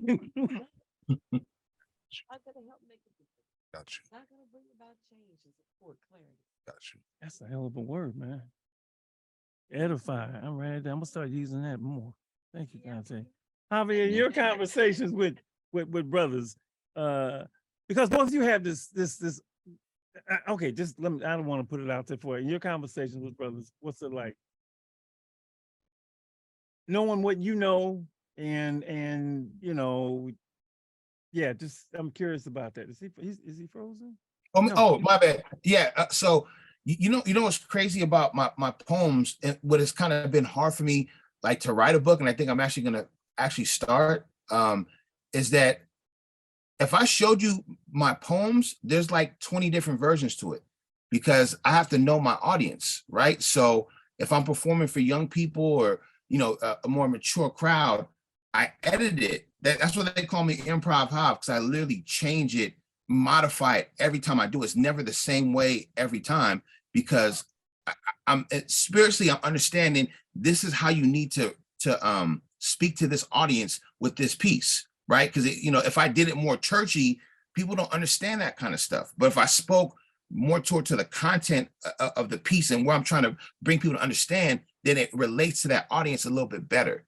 you. Not gonna bring about change and support clarity. Got you. That's a hell of a word, man. Edify. I'm ready. I'm gonna start using that more. Thank you, Donté. Javier, in your conversations with brothers, because both of you have this. Okay, just let me. I don't want to put it out there for you. In your conversations with brothers, what's it like? Knowing what you know, and you know, yeah. Just I'm curious about that. Is he frozen? Oh, my bad. Yeah. So. You know what's crazy about my poems, and what has kind of been hard for me, like to write a book, and I think I'm actually gonna start, is that if I showed you my poems, there's like 20 different versions to it, because I have to know my audience, right? So if I'm performing for young people or a more mature crowd, I edit it. That's what they call me Improv Hob, because I literally change it, modify it every time I do. It's never the same way every time, because I'm spiritually, I'm understanding this is how you need to speak to this audience with this piece, right? Because if I did it more churchy, people don't understand that kind of stuff. But if I spoke more to the content of the piece and where I'm trying to bring people to understand, then it relates to that audience a little bit better,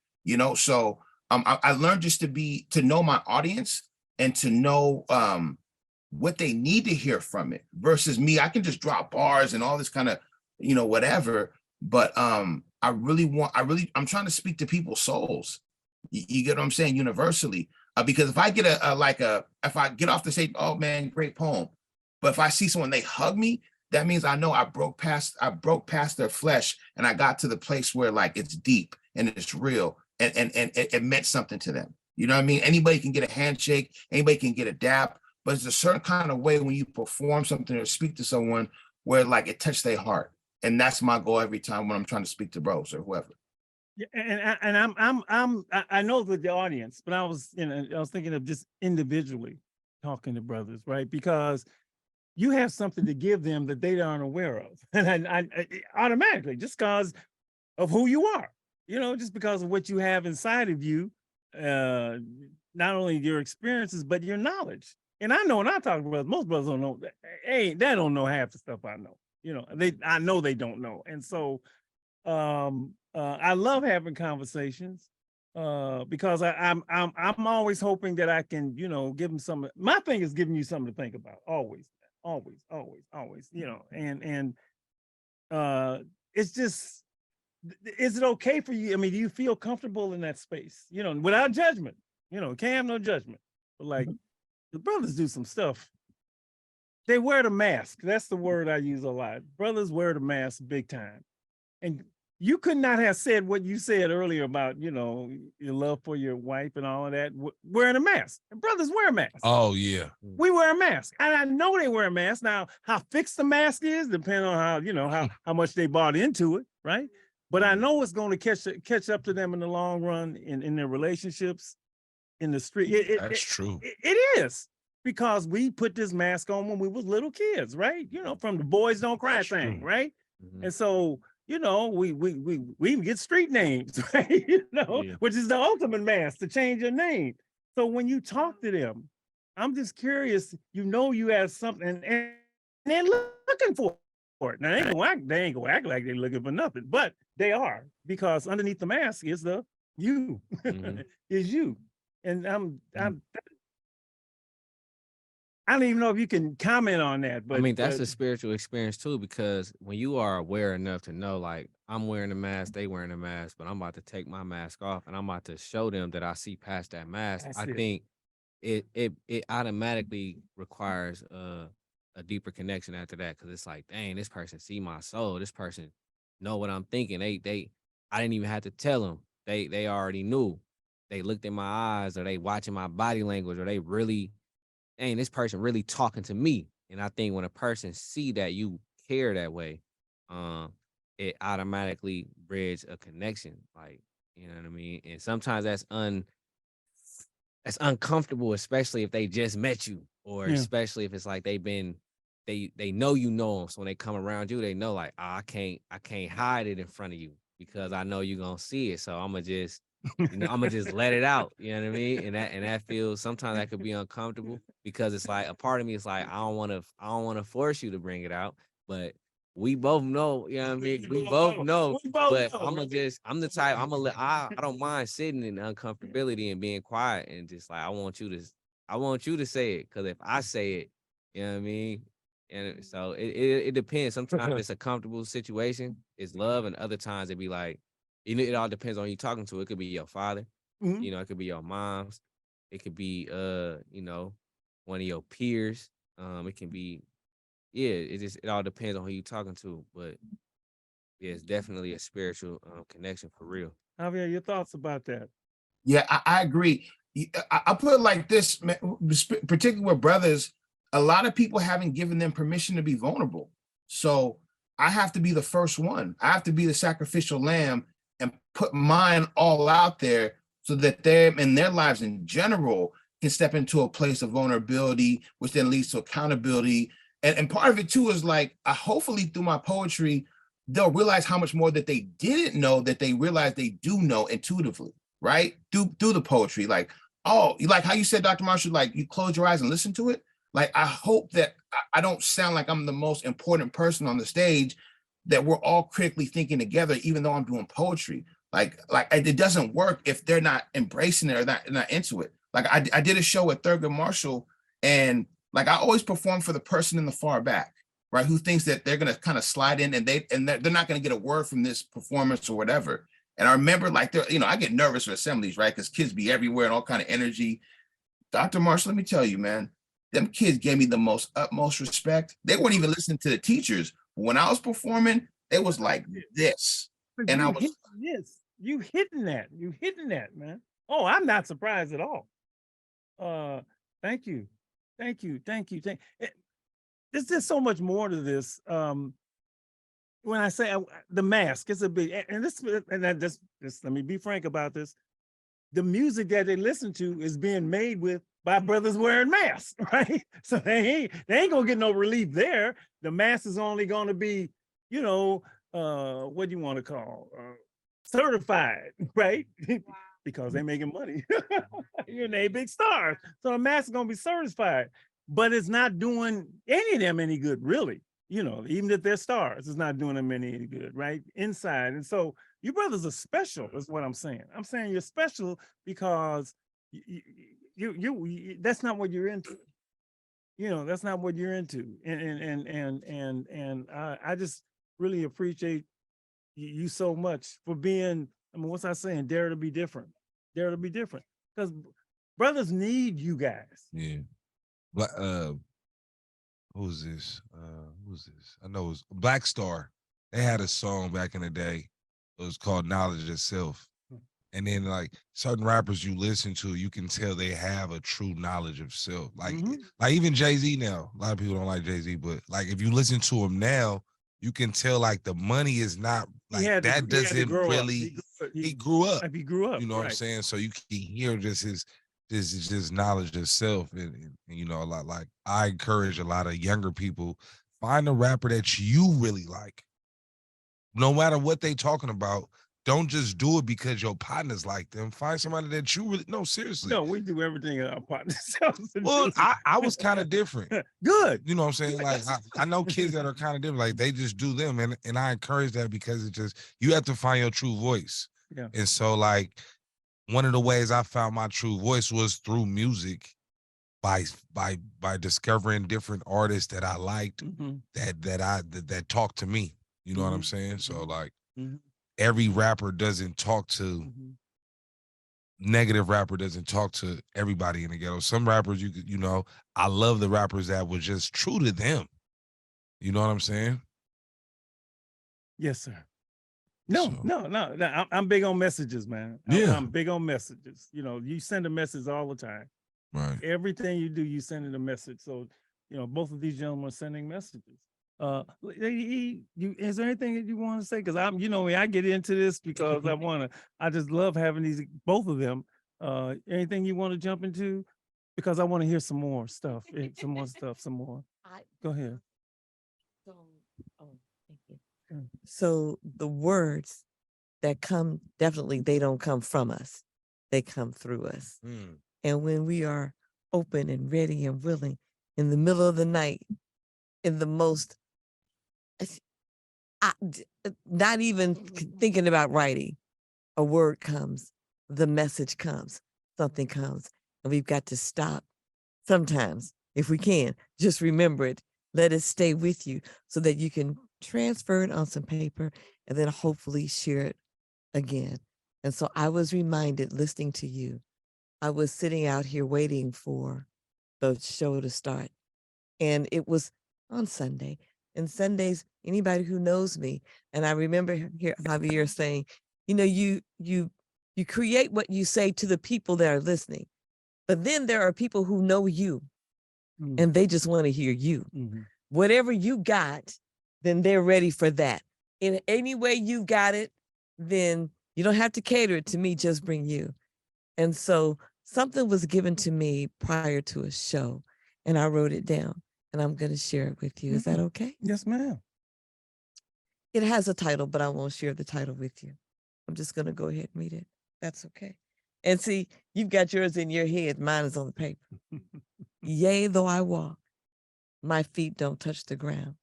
So I learned just to know my audience and to know what they need to hear from it versus me. I can just drop bars and all this kind of, whatever. But I'm trying to speak to people's souls. You get what I'm saying? Universally. Because if I get if I get off the stage, oh man, great poem. But if I see someone, they hug me, that means I know I broke past their flesh and I got to the place where like it's deep and it's real and it meant something to them. You know what I mean? Anybody can get a handshake, anybody can get a dap, but it's a certain kind of way when you perform something or speak to someone where like it touched their heart. And that's my goal every time when I'm trying to speak to bros or whoever. Yeah, and I know the audience, but I was thinking of just individually talking to brothers, right? Because you have something to give them that they aren't aware of, and I automatically, just because of who you are, just because of what you have inside of you, not only your experiences but your knowledge. And I know when I talk to brothers, most brothers don't know that. Hey, they don't know half the stuff I know. I know they don't know, and so I love having conversations because I'm always hoping that I can, give them some. My thing is giving you something to think about. Always. And it's just, is it okay for you? I mean, do you feel comfortable in that space? Without judgment. Can't have no judgment. But like the brothers do some stuff. They wear the mask. That's the word I use a lot. Brothers wear the mask big time. And you could not have said what you said earlier about, your love for your wife and all of that, wearing a mask. And brothers wear masks. Oh, yeah. We wear a mask. And I know they wear a mask. Now, how fixed the mask is, depending on how, how much they bought into it, right? But I know it's going to catch up to them in the long run in their relationships, in the street. That's true. It is. Because we put this mask on when we was little kids, right? From the boys don't cry thing, right? Mm-hmm. And so, we even get street names, right? Which is the ultimate mask, to change your name. So when you talk to them, I'm just curious, you have something and they're looking for it. Now they ain't gonna act like they're looking for nothing, but they are, because underneath the mask is you, is you. And I don't even know if you can comment on that, but I mean, that's a spiritual experience too, because when you are aware enough to know, like, I'm wearing a mask, they wearing a mask, but I'm about to take my mask off and I'm about to show them that I see past that mask. I think it automatically requires a deeper connection after that, because it's like, dang, this person see my soul. This person know what I'm thinking. I didn't even have to tell them. They already knew. They looked in my eyes, or they watching my body language, or they really. Dang, this person really talking to me. And I think when a person see that you care that way, it automatically bridges a connection. Like, you know what I mean? And sometimes that's uncomfortable, especially if they just met you, or especially if it's like they know them. So when they come around you, they know like, oh, I can't hide it in front of you because I know you're gonna see it. So I'm gonna just I'm gonna just let it out. You know what I mean? And that feels, sometimes that could be uncomfortable, because it's like a part of me is like, I don't want to force you to bring it out, but we both know, you know what I mean? We both know, but I'm the type, I don't mind sitting in uncomfortability and being quiet and just like, I want you to say it, because if I say it, you know what I mean? And so it depends. Sometimes it's a comfortable situation, it's love, and other times it'd be like, it all depends on who you're talking to. It could be your father, it could be your mom's, it could be one of your peers. It can be, it all depends on who you're talking to. But yeah, it's definitely a spiritual connection for real. Javier, your thoughts about that? Yeah, I agree. I put it like this, particularly with brothers, a lot of people haven't given them permission to be vulnerable. So I have to be the first one. I have to be the sacrificial lamb and put mine all out there so that they and their lives in general can step into a place of vulnerability, which then leads to accountability. And part of it too is like, hopefully through my poetry, they'll realize how much more that they didn't know that they realize they do know intuitively, right? Through the poetry. Like, Oh, you like how you said, Dr. Marshall, like you close your eyes and listen to it. Like, I hope that I don't sound like I'm the most important person on the stage, that we're all critically thinking together, even though I'm doing poetry. Like it doesn't work if they're not embracing it or not into it. Like I did a show at Thurgood Marshall, and like I always perform for the person in the far back, right? Who thinks that they're gonna kind of slide in and they're not gonna get a word from this performance or whatever. And I remember like I get nervous for assemblies, right? Because kids be everywhere and all kind of energy. Dr. Marshall, let me tell you, man, them kids gave me the most utmost respect. They weren't even listening to the teachers. When I was performing, it was like this. And I was you hitting that, man. Oh, I'm not surprised at all. Thank you. There's just so much more to this. When I say the mask, it's a big, let me be frank about this. The music that they listen to is being made by brothers wearing masks, right? So they ain't gonna get no relief there. The mask is only gonna be, what do you want to call certified, right? Because they're making money. They big stars. So the mask is gonna be certified, but it's not doing any of them any good, really. Even if they're stars, it's not doing them any good, right? Inside. And so you brothers are special, is what I'm saying. I'm saying you're special because you that's not what you're into. That's not what you're into. And I just really appreciate you so much for being, what's I saying? Dare to be different. Dare to be different. Because brothers need you guys. Yeah. But who's this? I know it was Black Star. They had a song back in the day. It was called Knowledge Itself. And then like certain rappers you listen to, you can tell they have a true knowledge of self. Like even Jay-Z now. A lot of people don't like Jay-Z, but like if you listen to him now, you can tell like the money is not like that doesn't really he grew up. He grew up. You know what I'm saying? So you can hear just his just knowledge of self. And a lot like I encourage a lot of younger people, find a rapper that you really like. No matter what they talking about, don't just do it because your partners like them. Find somebody that you really seriously. No, we do everything our partners. Well, I was kind of different. Good. You know what I'm saying? Like I know kids that are kind of different. Like they just do them, and I encourage that because you have to find your true voice. Yeah. And so like one of the ways I found my true voice was through music, by discovering different artists that I liked, that talked to me. You know what I'm saying? So like every rapper doesn't talk to negative rapper doesn't talk to everybody in the ghetto. Some rappers I love the rappers that were just true to them. You know what I'm saying? Yes, sir. No. I'm big on messages, man. I'm big on messages. You send a message all the time. Right. Everything you do, you send it a message. So, both of these gentlemen are sending messages. Is there anything that you want to say? Because I get into this because I just love having both of them. Anything you want to jump into? Because I want to hear some more stuff, some more. Go ahead. Thank you. So the words that come, definitely they don't come from us. They come through us. And when we are open and ready and willing in the middle of the night, in the most, not even thinking about writing, a word comes, the message comes, something comes, and we've got to stop. Sometimes, if we can, just remember it, let it stay with you so that you can transfer it on some paper and then hopefully share it again. And so I was reminded, listening to you, I was sitting out here waiting for the show to start. And it was on Sunday. And Sundays, anybody who knows me, and I remember here Javier saying, you create what you say to the people that are listening. But then there are people who know you and they just want to hear you. Whatever you got, then they're ready for that. In any way you got it, then you don't have to cater it to me, just bring you. And so something was given to me prior to a show and I wrote it down and I'm going to share it with you. Is that okay? Yes, ma'am. It has a title, but I won't share the title with you. I'm just going to go ahead and read it. That's okay. And see, you've got yours in your head, mine is on the paper. Yea, though I walk, my feet don't touch the ground.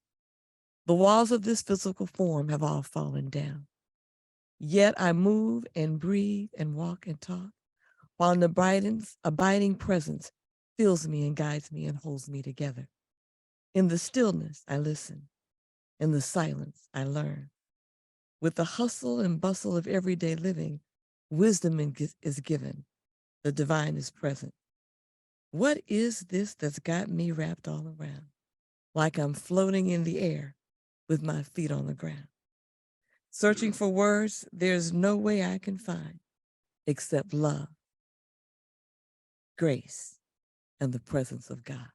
The walls of this physical form have all fallen down. Yet I move and breathe and walk and talk, while an abiding presence fills me and guides me and holds me together. In the stillness, I listen. In the silence, I learn. With the hustle and bustle of everyday living, wisdom is given. The divine is present. What is this that's got me wrapped all around? Like I'm floating in the air with my feet on the ground. Searching for words there's no way I can find except love, grace, and the presence of God.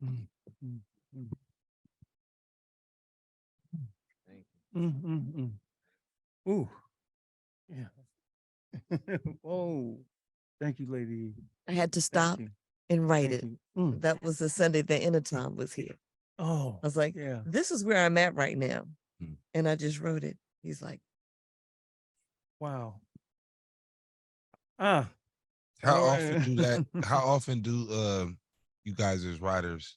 Mm, mm, mm. Ooh, yeah. Whoa. Thank you, Lady. I had to stop and write it. That was the Sunday that Intertom was here. Oh, I was like, yeah. this is where I'm at right now. And I just wrote it. He's like, wow. How often do that? How often do you guys as writers,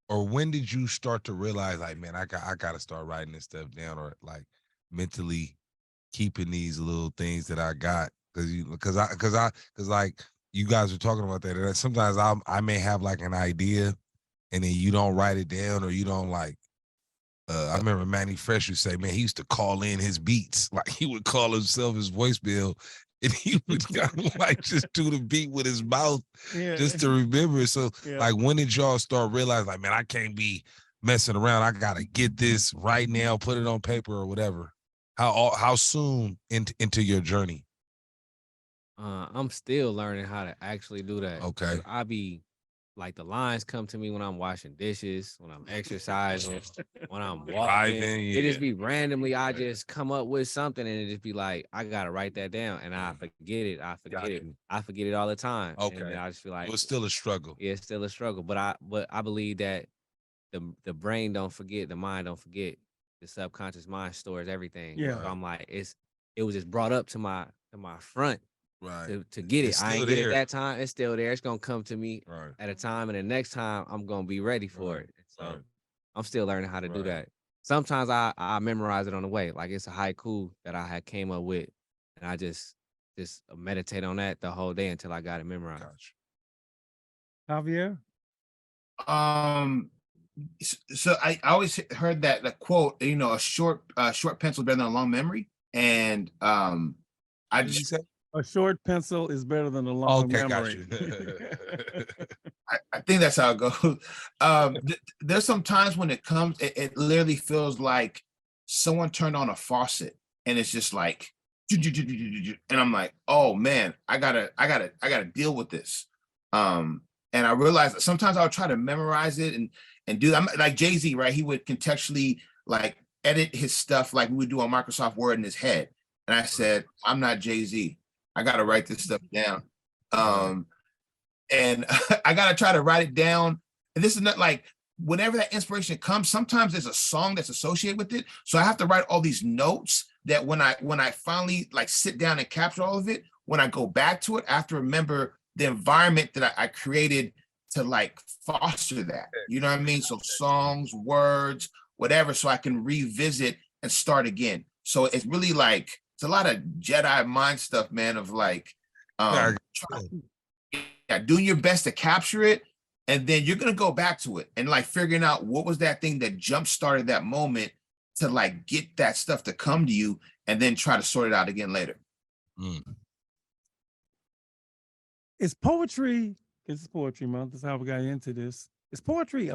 or when did you start to realize, like, man, I got to start writing this stuff down, or like mentally keeping these little things that I got, because like you guys were talking about that, and sometimes I may have like an idea, and then you don't write it down, or you don't like. I remember Manny Fresh would say, man, he used to call in his beats. Like he would call himself his voicemail, and he would kind of like just do the beat with his mouth just to remember it. So like, when did y'all start realizing, like, man, I can't be messing around. I gotta get this right now, put it on paper or whatever. How soon into your journey? I'm still learning how to actually do that. Okay. I be like, the lines come to me when I'm washing dishes, when I'm exercising, when I'm walking. Driving, It just be randomly, I just come up with something and it just be like, I gotta write that down, and I forget it. I forget it all the time. Okay. And then I just feel like It was still a struggle. yeah, it's still a struggle. But I believe that the brain don't forget, the mind don't forget. The subconscious mind stores everything. Yeah. So I'm like, it was just brought up to my front. Right. To get it. It's I ain't still get it there. that time. It's still there. It's gonna come to me Right. at a time, and the next time I'm gonna be ready for it. So Right. I'm still learning how to do that. Sometimes I memorize it on the way. Like, it's a haiku that I had came up with, and I just meditate on that the whole day until I got it memorized. Javier? So I always heard that the quote, you know, a short pencil better than a long memory. And I just said a short pencil is better than a long memory. Got you. I think that's how it goes. There's some times when it comes, it literally feels like someone turned on a faucet, and it's just like, and I'm like, oh man, I gotta deal with this. And I realized that sometimes I'll try to memorize it and do that. Like Jay-Z, right? He would contextually like edit his stuff like we would do on Microsoft Word in his head. And I said, I'm not Jay-Z. I gotta write this stuff down. And I gotta try to write it down. And this is not like, whenever that inspiration comes, sometimes there's a song that's associated with it. So I have to write all these notes that when I finally like sit down and capture all of it, when I go back to it, I have to remember the environment that I created to like foster that. You know what I mean? So songs, words, whatever, so I can revisit and start again. So it's really like, it's a lot of Jedi mind stuff, man, of like doing your best to capture it, and then you're gonna go back to it and like figuring out what was that thing that jump started that moment to like get that stuff to come to you, and then try to sort it out again later. Is poetry, it's Poetry Month, that's how we got into this. Is poetry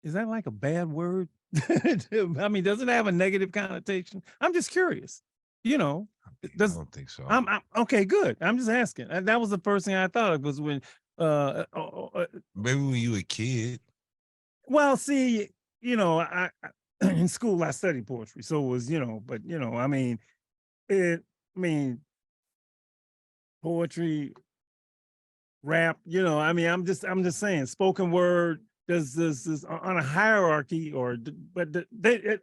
is that like a bad word? I mean, does it have a negative connotation? I'm just curious. You know, I don't think so. I'm okay, good. I'm just asking. And that was the first thing I thought of, was when maybe when you were a kid. Well, see, you know, I in school I studied poetry, so it was, you know, but you know, I mean, poetry, rap, you know, I mean, I'm just saying, spoken word, there's on a hierarchy, or but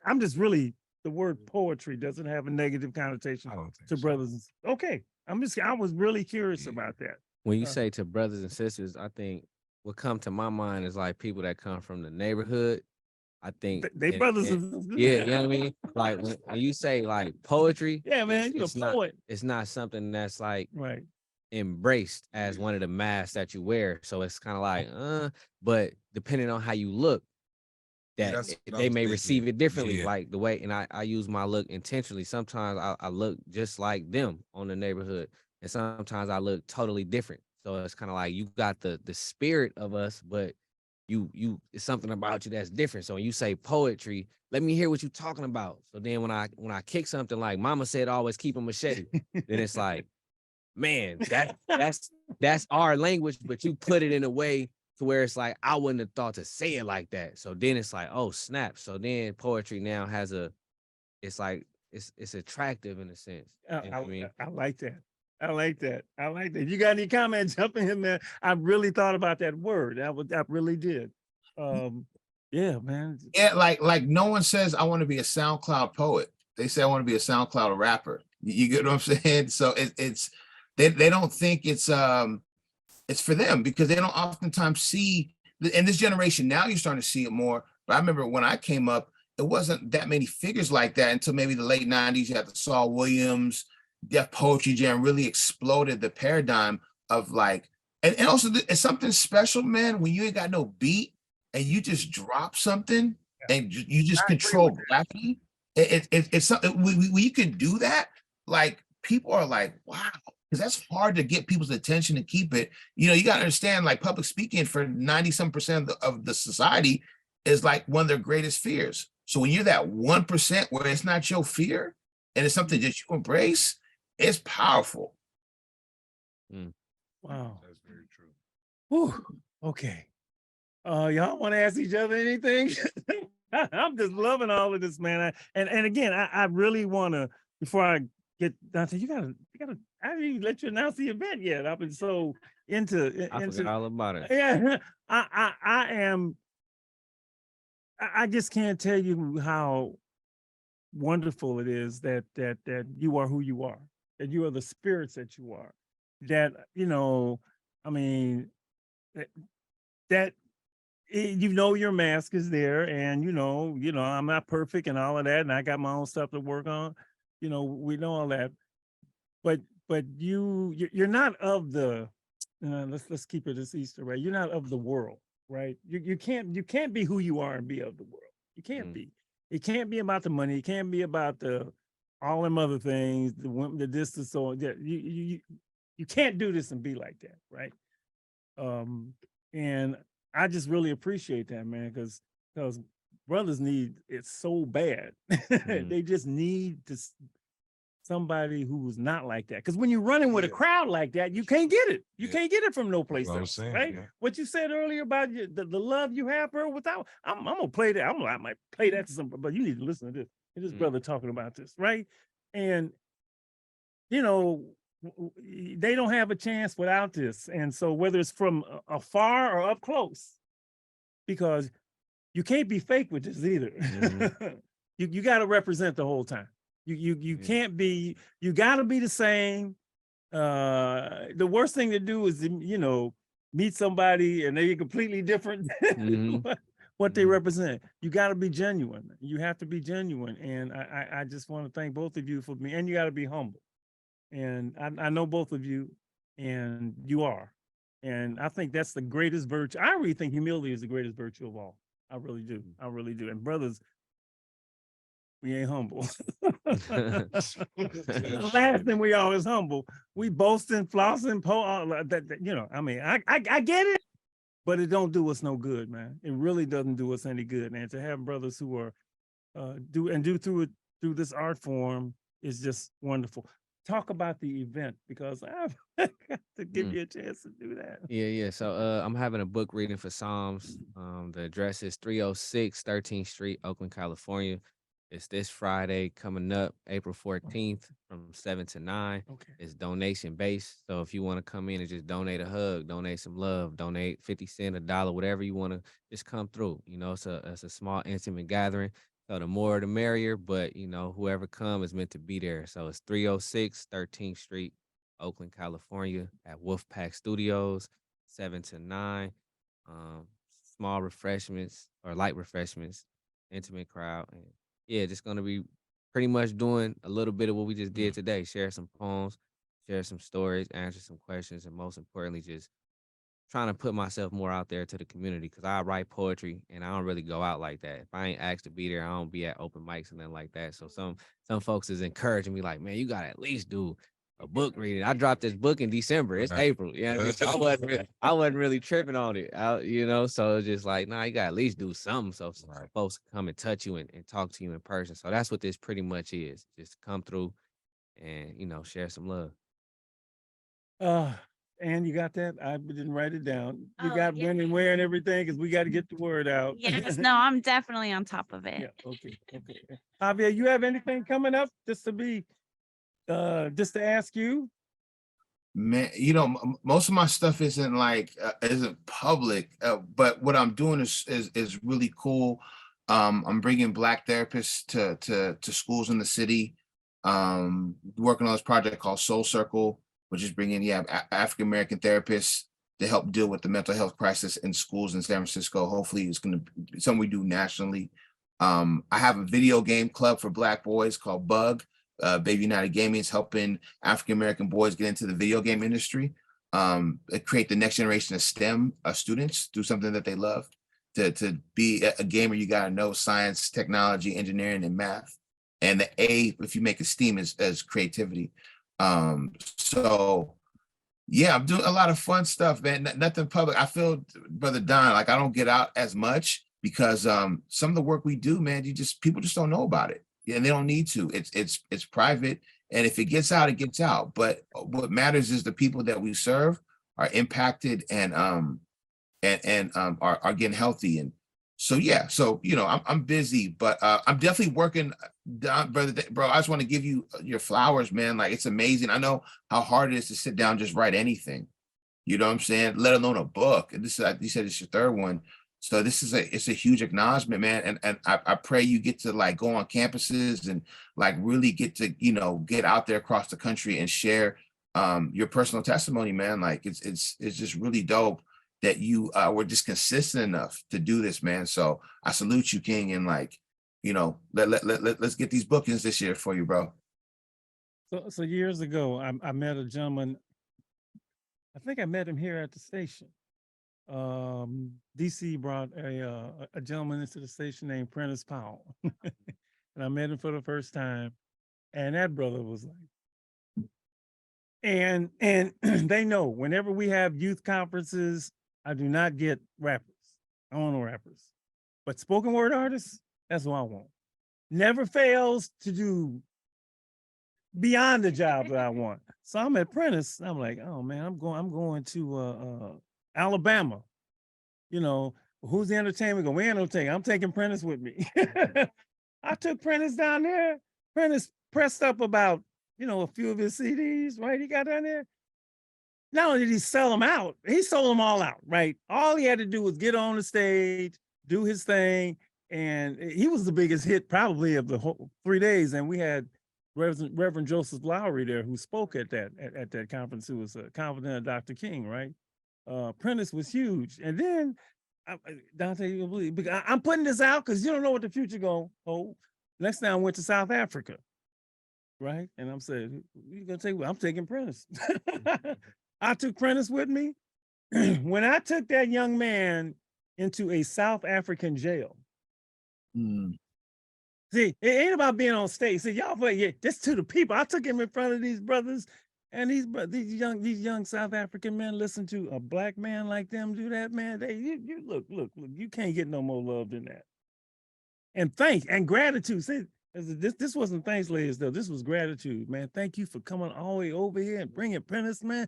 I'm just really the word poetry doesn't have a negative connotation I don't think to so. brothers. Okay, I was really curious Yeah. about that. When you Uh, say to brothers and sisters, I think what come to my mind is like people that come from the neighborhood. I think, They brothers and and sisters. yeah, you know what I mean. Like when you say like poetry, Yeah, man, you're a it's not poet. it's not something that's like Right. embraced as one of the masks that you wear. So it's kind of like, but depending on how you look, Yeah, that that's what I they was may thinking. receive it differently. Yeah. Like the way, and I use my look intentionally. Sometimes I look just like them on the neighborhood, and sometimes I look totally different. So it's kind of like you got the spirit of us, but you it's something about you that's different. So when you say poetry, let me hear what you're talking about. So then when I kick something like Mama said, always keep a machete, then it's like, man, that's our language, but you put it in a way to where it's like I wouldn't have thought to say it like that. So then it's like, oh snap. So then poetry now has it's like it's attractive in a sense. You know what I mean? I like that. I like that. I like that. You got any comments? Jump in, man. I really thought about that word. I really did. Yeah, man. Yeah, like no one says I want to be a SoundCloud poet. They say I want to be a SoundCloud rapper. You get what I'm saying? So it's they don't think it's for them because they don't oftentimes see in this generation. Now you're starting to see it more. But I remember when I came up, it wasn't that many figures like that until maybe the late 90s. You had the Saul Williams, Def Poetry Jam really exploded the paradigm of like, and also it's something special, man, when you ain't got no beat and you just drop something and you just control gravity. It's something when you can do that, like people are like, wow, because that's hard to get people's attention and keep it. You know, you got to understand, like public speaking for 90% of the society is like one of their greatest fears. So when you're that 1% where it's not your fear and it's something that you embrace, it's powerful. Wow. That's very true. Whew. Okay. Y'all want to ask each other anything? I'm just loving all of this, man. And again, I really want to, before I get down to you gotta, I didn't even let you announce the event yet. I've been so into I forgot all about it. Yeah, I just can't tell you how wonderful it is that you are who you are, that you are the spirits that you are, that I mean that you know your mask is there, and you know I'm not perfect and all of that, and I got my own stuff to work on. We know all that, but you're not of the let's keep it this Easter, right? You're not of the world, right? You can't be who you are and be of the world. You can't be. It can't be about the money. It can't be about all them other things, the distance. So you can't do this and be like that, right? And I just really appreciate that, man, because brothers need it so bad. They just need somebody who's not like that. Because when you're running with a crowd like that, you can't get it. You can't get it from no place What I'm else, saying, right? yeah. What you said earlier about the love you have for her without, I'm gonna play that. I might play that to somebody, but you need to listen to this. This brother talking about this, right? And they don't have a chance without this. And so whether it's from afar or up close, because you can't be fake with this either. You got to represent the whole time. You can't be, you got to be the same. The worst thing to do is, meet somebody and they're completely different what they represent. You got to be genuine. You have to be genuine. And I just want to thank both of you for me. And you got to be humble. And I know both of you, and you are. And I think that's the greatest virtue. I really think humility is the greatest virtue of all. I really do. I really do. And brothers, we ain't humble. The last thing we are is humble. We boasting, flossing, I get it, but it don't do us no good, man. It really doesn't do us any good. And to have brothers who are do through this art form is just wonderful. Talk about the event, because I've got to give you a chance to do that. Yeah. So I'm having a book reading for Psalms. The address is 306 13th Street, Oakland, California. It's this Friday coming up, April 14th from 7 to 9. Okay. It's donation based. So if you want to come in and just donate a hug, donate some love, donate 50 cents, $1, whatever you want to, just come through. It's a small intimate gathering. So the more the merrier, but you know, whoever come is meant to be there. So it's 306 13th Street, Oakland, California, at Wolfpack Studios, 7 to 9. Um, Small refreshments or light refreshments, intimate crowd. And yeah, just gonna be pretty much doing a little bit of what we just did today. Share some poems, share some stories, answer some questions, and most importantly, just trying to put myself more out there to the community because I write poetry and I don't really go out like that. If I ain't asked to be there, I don't be at open mics and nothing like that. So some folks is encouraging me like, man, you gotta at least do a book reading. I dropped this book in December. It's April. Yeah, so I wasn't really tripping on it. You know, so it's just like, nah, you gotta at least do something so folks can come and touch you and talk to you in person. So that's what this pretty much is. Just come through and you know, share some love. And you got that? I didn't write it down. You Oh, got yeah. when and where and everything because we got to get the word out. Yes, no, I'm definitely on top of it. Yeah. Okay. Okay. Javier, you have anything coming up just to ask you? Man, most of my stuff isn't isn't public, but what I'm doing is really cool. I'm bringing Black therapists to schools in the city. Working on this project called Soul Circle, which is bringing African American therapists to help deal with the mental health crisis in schools in San Francisco. Hopefully, it's going to be something we do nationally. I have a video game club for Black boys called Bug. Baby United Gaming is helping African American boys get into the video game industry, create the next generation of STEM students, do something that they love. To be a gamer, you got to know science, technology, engineering, and math. And the A, if you make a STEAM, is creativity. So yeah, I'm doing a lot of fun stuff, man. Nothing public. I feel, Brother Don, like I don't get out as much because some of the work we do, man, people just don't know about it. Yeah, and they don't need to. It's private, and if it gets out, it gets out. But what matters is the people that we serve are impacted and are getting healthy. And so yeah, so I'm busy, but I'm definitely working. Don, bro, I just want to give you your flowers, man. Like it's amazing. I know how hard it is to sit down and just write anything. You know what I'm saying? Let alone a book. And this is, you said it's your third one. So it's a huge acknowledgement, man. And I pray you get to like go on campuses and like really get to, get out there across the country and share your personal testimony, man. Like it's just really dope that you were just consistent enough to do this, man. So I salute you, King, and like, let's get these bookings this year for you, bro. So years ago, I met a gentleman. I think I met him here at the station. DC brought a gentleman into the station named Prentice Powell. And I met him for the first time. And that brother was like, and they know whenever we have youth conferences, I do not get rappers. I don't want no rappers. But spoken word artists, that's what I want. Never fails to do beyond the job that I want. So I'm at Prentice. I'm like, oh man, I'm going to Alabama. Who's the entertainment? We ain't no take. I'm taking Prentice with me. I took Prentice down there. Prentice pressed up about, a few of his CDs, right? He got down there. Not only did he sell them out, he sold them all out, right? All he had to do was get on the stage, do his thing, and he was the biggest hit probably of the whole 3 days. And we had Reverend Joseph Lowry there who spoke at that conference, who was a confidant of Dr. King, right? Prentice was huge. And then Donté, you believe, because I'm putting this out because you don't know what the future gonna hold. Next time I went to South Africa, right? And I'm saying, you're gonna take, I'm taking Prentice. I took Prentice with me. When I took that young man into a South African jail. See, it ain't about being on stage. See, y'all, this to the people. I took him in front of these brothers, and these young South African men listen to a black man like them do that, man. You look, you can't get no more love than that. And gratitude. See, this wasn't thanks, ladies, though. This was gratitude, man. Thank you for coming all the way over here and bringing Prentice, man.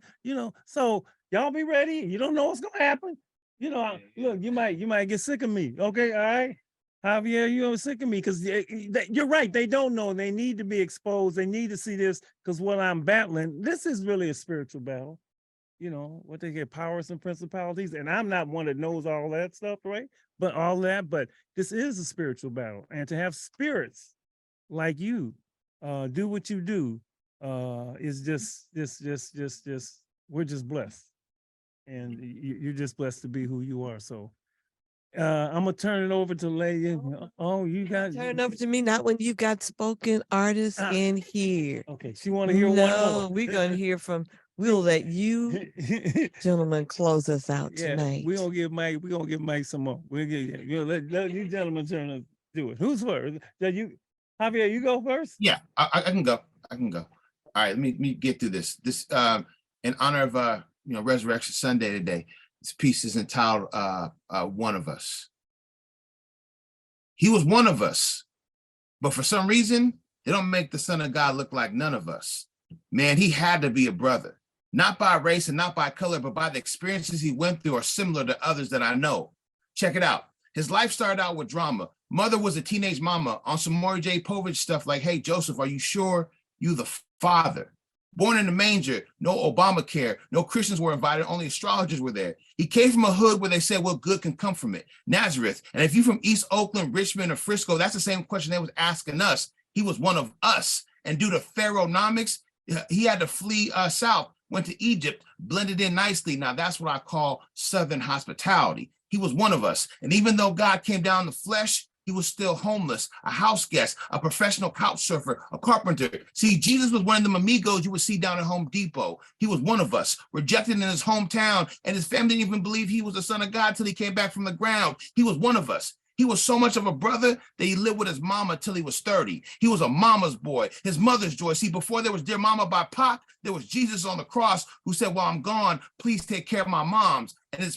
So y'all be ready. You don't know what's gonna happen. Look, you might get sick of me. Okay, all right. Javier, you're sick of me because you're right. They don't know. They need to be exposed. They need to see this because what I'm battling, this is really a spiritual battle. What they get, powers and principalities. And I'm not one that knows all that stuff, right? but all that. But this is a spiritual battle, and to have spirits like you do what you do is just we're just blessed, and you're just blessed to be who you are. So I'm gonna turn it over to Lady. Oh, you got Turn over to me, not when you got spoken artists in here. Okay, she want to hear one more. No, we're gonna hear from. We'll let you gentlemen close us out tonight. We're gonna give Mike some more. We'll give let you gentlemen turn to do it. Who's first? Javier, you go first? Yeah, I can go. I can go. All right, let me get through this. This in honor of Resurrection Sunday today. This piece is entitled One of Us. He was one of us, but for some reason, they don't make the Son of God look like none of us. Man, he had to be a brother, not by race and not by color, but by the experiences he went through are similar to others that I know. Check it out. His life started out with drama. Mother was a teenage mama on some Maury J. Povich stuff like, hey, Joseph, are you sure you the father? Born in the manger, no Obamacare, no Christians were invited, only astrologers were there. He came from a hood where they said what good can come from it, Nazareth. And if you're from East Oakland, Richmond, or Frisco, that's the same question they was asking us. He was one of us. And due to Pharaohnomics, he had to flee south, went to Egypt, blended in nicely. Now that's what I call Southern hospitality. He was one of us. And even though God came down in the flesh, he was still homeless, a house guest, a professional couch surfer, a carpenter. See, Jesus was one of them amigos you would see down at Home Depot. He was one of us, rejected in his hometown, and his family didn't even believe he was the Son of God till he came back from the ground. He was one of us. He was so much of a brother that he lived with his mama till he was 30. He was a mama's boy, his mother's joy. See, before there was Dear Mama by Pac, there was Jesus on the cross who said, while I'm gone, please take care of my moms. And his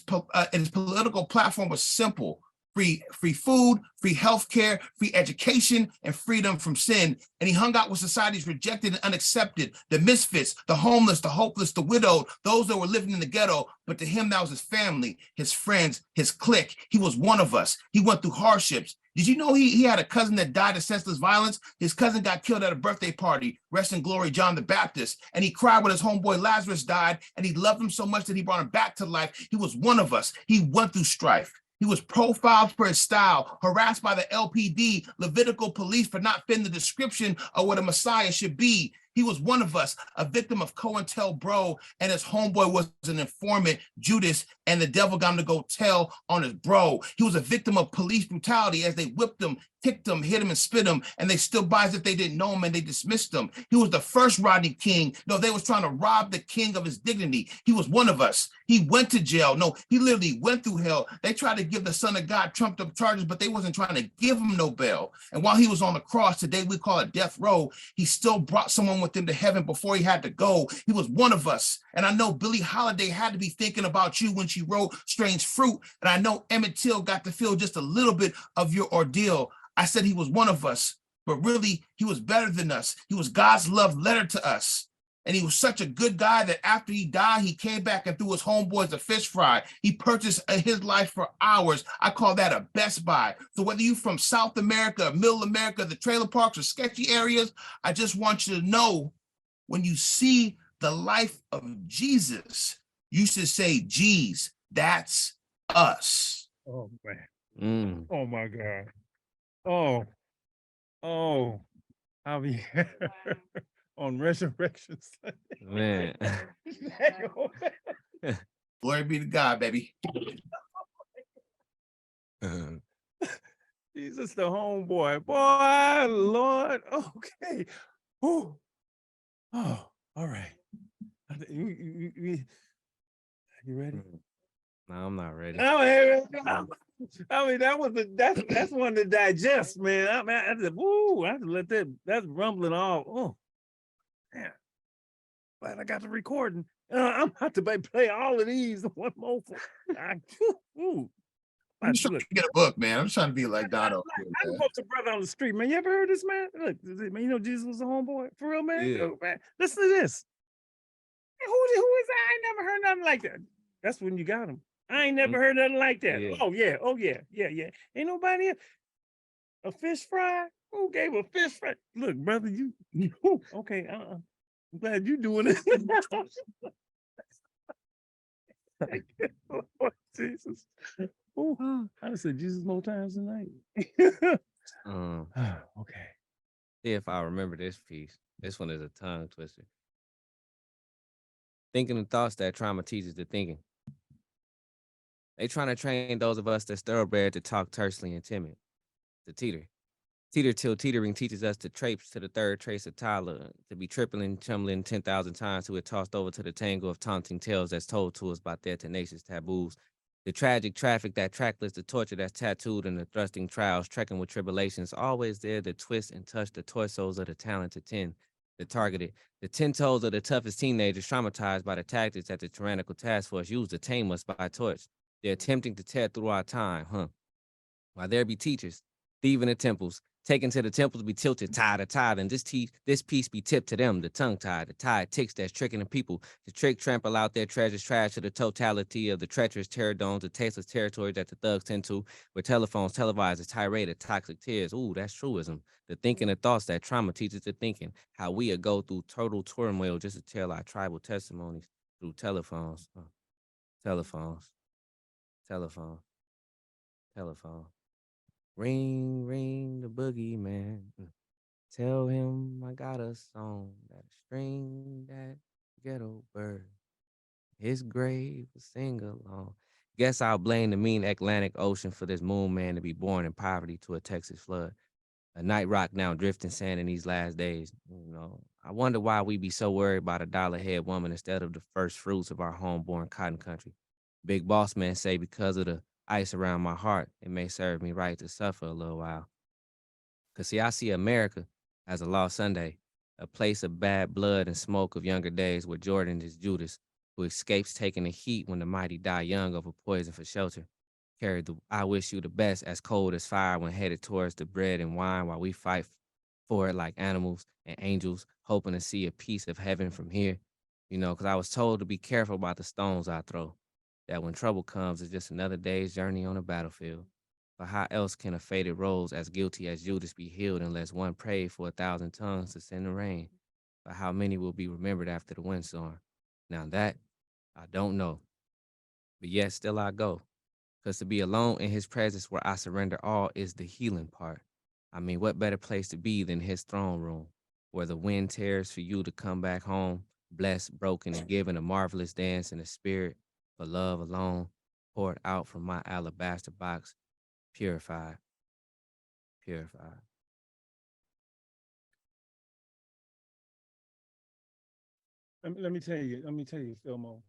political platform was simple. Free food, free healthcare, free education, and freedom from sin. And he hung out with society's rejected and unaccepted, the misfits, the homeless, the hopeless, the widowed, those that were living in the ghetto. But to him, that was his family, his friends, his clique. He was one of us. He went through hardships. Did you know he had a cousin that died of senseless violence? His cousin got killed at a birthday party. Rest in glory, John the Baptist. And he cried when his homeboy Lazarus died, and he loved him so much that he brought him back to life. He was one of us. He went through strife. He was profiled for his style, harassed by the LPD, Levitical police for not fitting the description of what a Messiah should be. He was one of us, a victim of COINTELPRO, and his homeboy was an informant, Judas, and the devil got him to go tell on his bro. He was a victim of police brutality as they whipped him, kicked him, hit him, and spit him, and they stood by as if they didn't know him and they dismissed him. He was the first Rodney King. No, they was trying to rob the king of his dignity. He was one of us. He went to jail. No, he literally went through hell. They tried to give the Son of God trumped up charges, but they wasn't trying to give him no bail. And while he was on the cross, today we call it death row, he still brought someone with him to heaven before he had to go. He was one of us. And I know Billie Holiday had to be thinking about you when she wrote Strange Fruit. And I know Emmett Till got to feel just a little bit of your ordeal. I said he was one of us, but really he was better than us. He was God's love letter to us. And he was such a good guy that after he died, he came back and threw his homeboys a fish fry. He purchased his life for hours. I call that a Best Buy. So whether you're from South America, Middle America, the trailer parks or sketchy areas, I just want you to know when you see the life of Jesus, you should say, geez, that's us. Oh, man. Oh, my God. Oh, Javier. On Resurrection Sunday. Man. Glory be to God, baby. Jesus, the homeboy. Boy, Lord. Okay. Oh, all right. You ready? No, I'm not ready. I mean, that's one to digest, man. I have to let that's rumbling off. Oh, man. Glad I got the recording. I'm about to play all of these one more. I'm just trying to get a book, man. I'm just trying to be like Dono. I go up to brother on the street, man. You ever heard this, man? Look, man, you know Jesus was a homeboy? For real, man? Yeah. Yo, man. Listen to this. Who is that? I ain't never heard nothing like that. That's when you got him. I ain't never heard nothing like that. Yeah. Oh, yeah. Ain't nobody else. A fish fry? Who gave a fish fry? Look, brother, you okay. I'm glad you doing it. Thank you, Lord Jesus. Ooh, I said Jesus more times tonight. Okay. See if I remember this piece. This one is a tongue twister. Thinking the thoughts that trauma teaches the thinking. They trying to train those of us that's thoroughbred to talk tersely and timid, to teeter. Teeter till teetering teaches us to traipse to the third trace of Tyler, to be tripling, tumbling 10,000 times to it tossed over to the tangle of taunting tales that's told to us by their tenacious taboos. The tragic traffic that trackless, the torture that's tattooed in the thrusting trials, trekking with tribulations, always there to twist and touch the torsos of the talented 10, the targeted, the 10 toes of the toughest teenagers traumatized by the tactics that the tyrannical task force used to tame us by torch. They're attempting to tear through our time, While there be teachers, thieving the temples, taken to the temples be tilted, tied to tide, and this piece be tipped to them, the tongue tied, the tide ticks that's tricking the people, to trick, trample out their treasures, trash to the totality of the treacherous terror domes, the tasteless territory that the thugs tend to, where telephones televise a tirade of toxic tears. Ooh, that's truism. The thinking of thoughts that trauma teaches the thinking, how we go through total turmoil just to tell our tribal testimonies through telephones. Telephones. Ring, ring the boogeyman. Tell him I got a song that string that ghetto bird. His grave will sing along. Guess I'll blame the mean Atlantic Ocean for this moon man to be born in poverty to a Texas flood. A night rock now drifting sand in these last days. I wonder why we be so worried about a dollar head woman instead of the first fruits of our homeborn cotton country. Big boss man say because of the ice around my heart, it may serve me right to suffer a little while. Cause see, I see America as a lost Sunday, a place of bad blood and smoke of younger days where Jordan is Judas, who escapes taking the heat when the mighty die young over poison for shelter. Carried the I wish you the best as cold as fire when headed towards the bread and wine while we fight for it like animals and angels, hoping to see a piece of heaven from here. Because I was told to be careful about the stones I throw, that when trouble comes, it's just another day's journey on a battlefield. But how else can a faded rose as guilty as Judas be healed unless one prayed for 1,000 tongues to send the rain? But how many will be remembered after the windstorm? Now that, I don't know. But yet still I go. Because to be alone in his presence where I surrender all is the healing part. I mean, what better place to be than his throne room, where the wind tears for you to come back home, blessed, broken, and given a marvelous dance in the spirit, for love alone, poured out from my alabaster box, purified. Let me tell you, Philmo,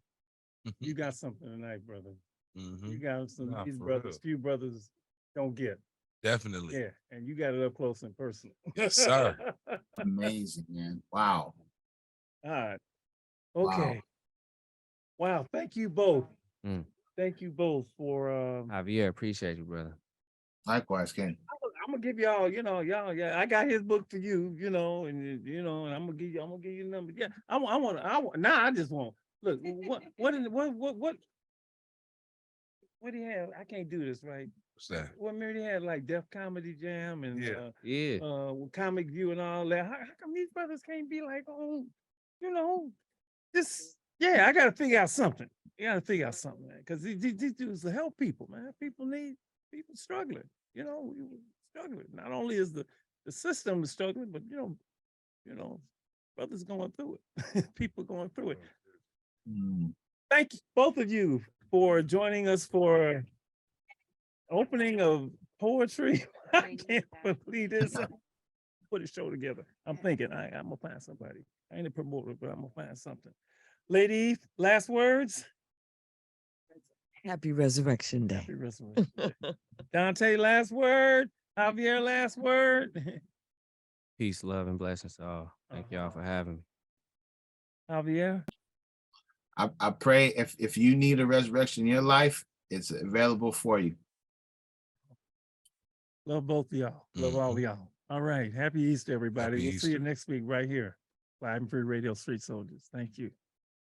you got something tonight, brother. You got some these brothers, few brothers don't get. Definitely. Yeah, and you got it up close and personal. Yes, sir. Amazing, man. Wow. All right. Okay. Wow. Thank you both. Thank you both for Javier, appreciate you, brother. Likewise, Ken. I'm gonna give y'all, y'all, yeah. I got his book for you, and and I'm gonna give you a number. Yeah, I just want look. What do you have? I can't do this right. What's that? What maybe they had like Def Comedy Jam and with Comic View and all that. How come these brothers can't be like, this? Yeah, I gotta figure out something. You gotta figure out something, man, because these dudes will help people, man. People struggling. We struggling. Not only is the system struggling, but brothers going through it. People going through it. Thank you, both of you, for joining us for opening of poetry. I can't believe this. Put a show together. I'm thinking I'm gonna find somebody. I ain't a promoter, but I'm gonna find something. Lady, last words. Happy Resurrection Day. Happy Resurrection Day. Donté, last word. Javier, last word. Peace, love, and blessings to all. Thank y'all for having me. Javier. I pray if you need a resurrection in your life, it's available for you. Love both of y'all. Love all of y'all. All right. Happy Easter, everybody. Happy We'll Easter. see you next week right here. Live and Free Radio Street Soldiers. Thank you.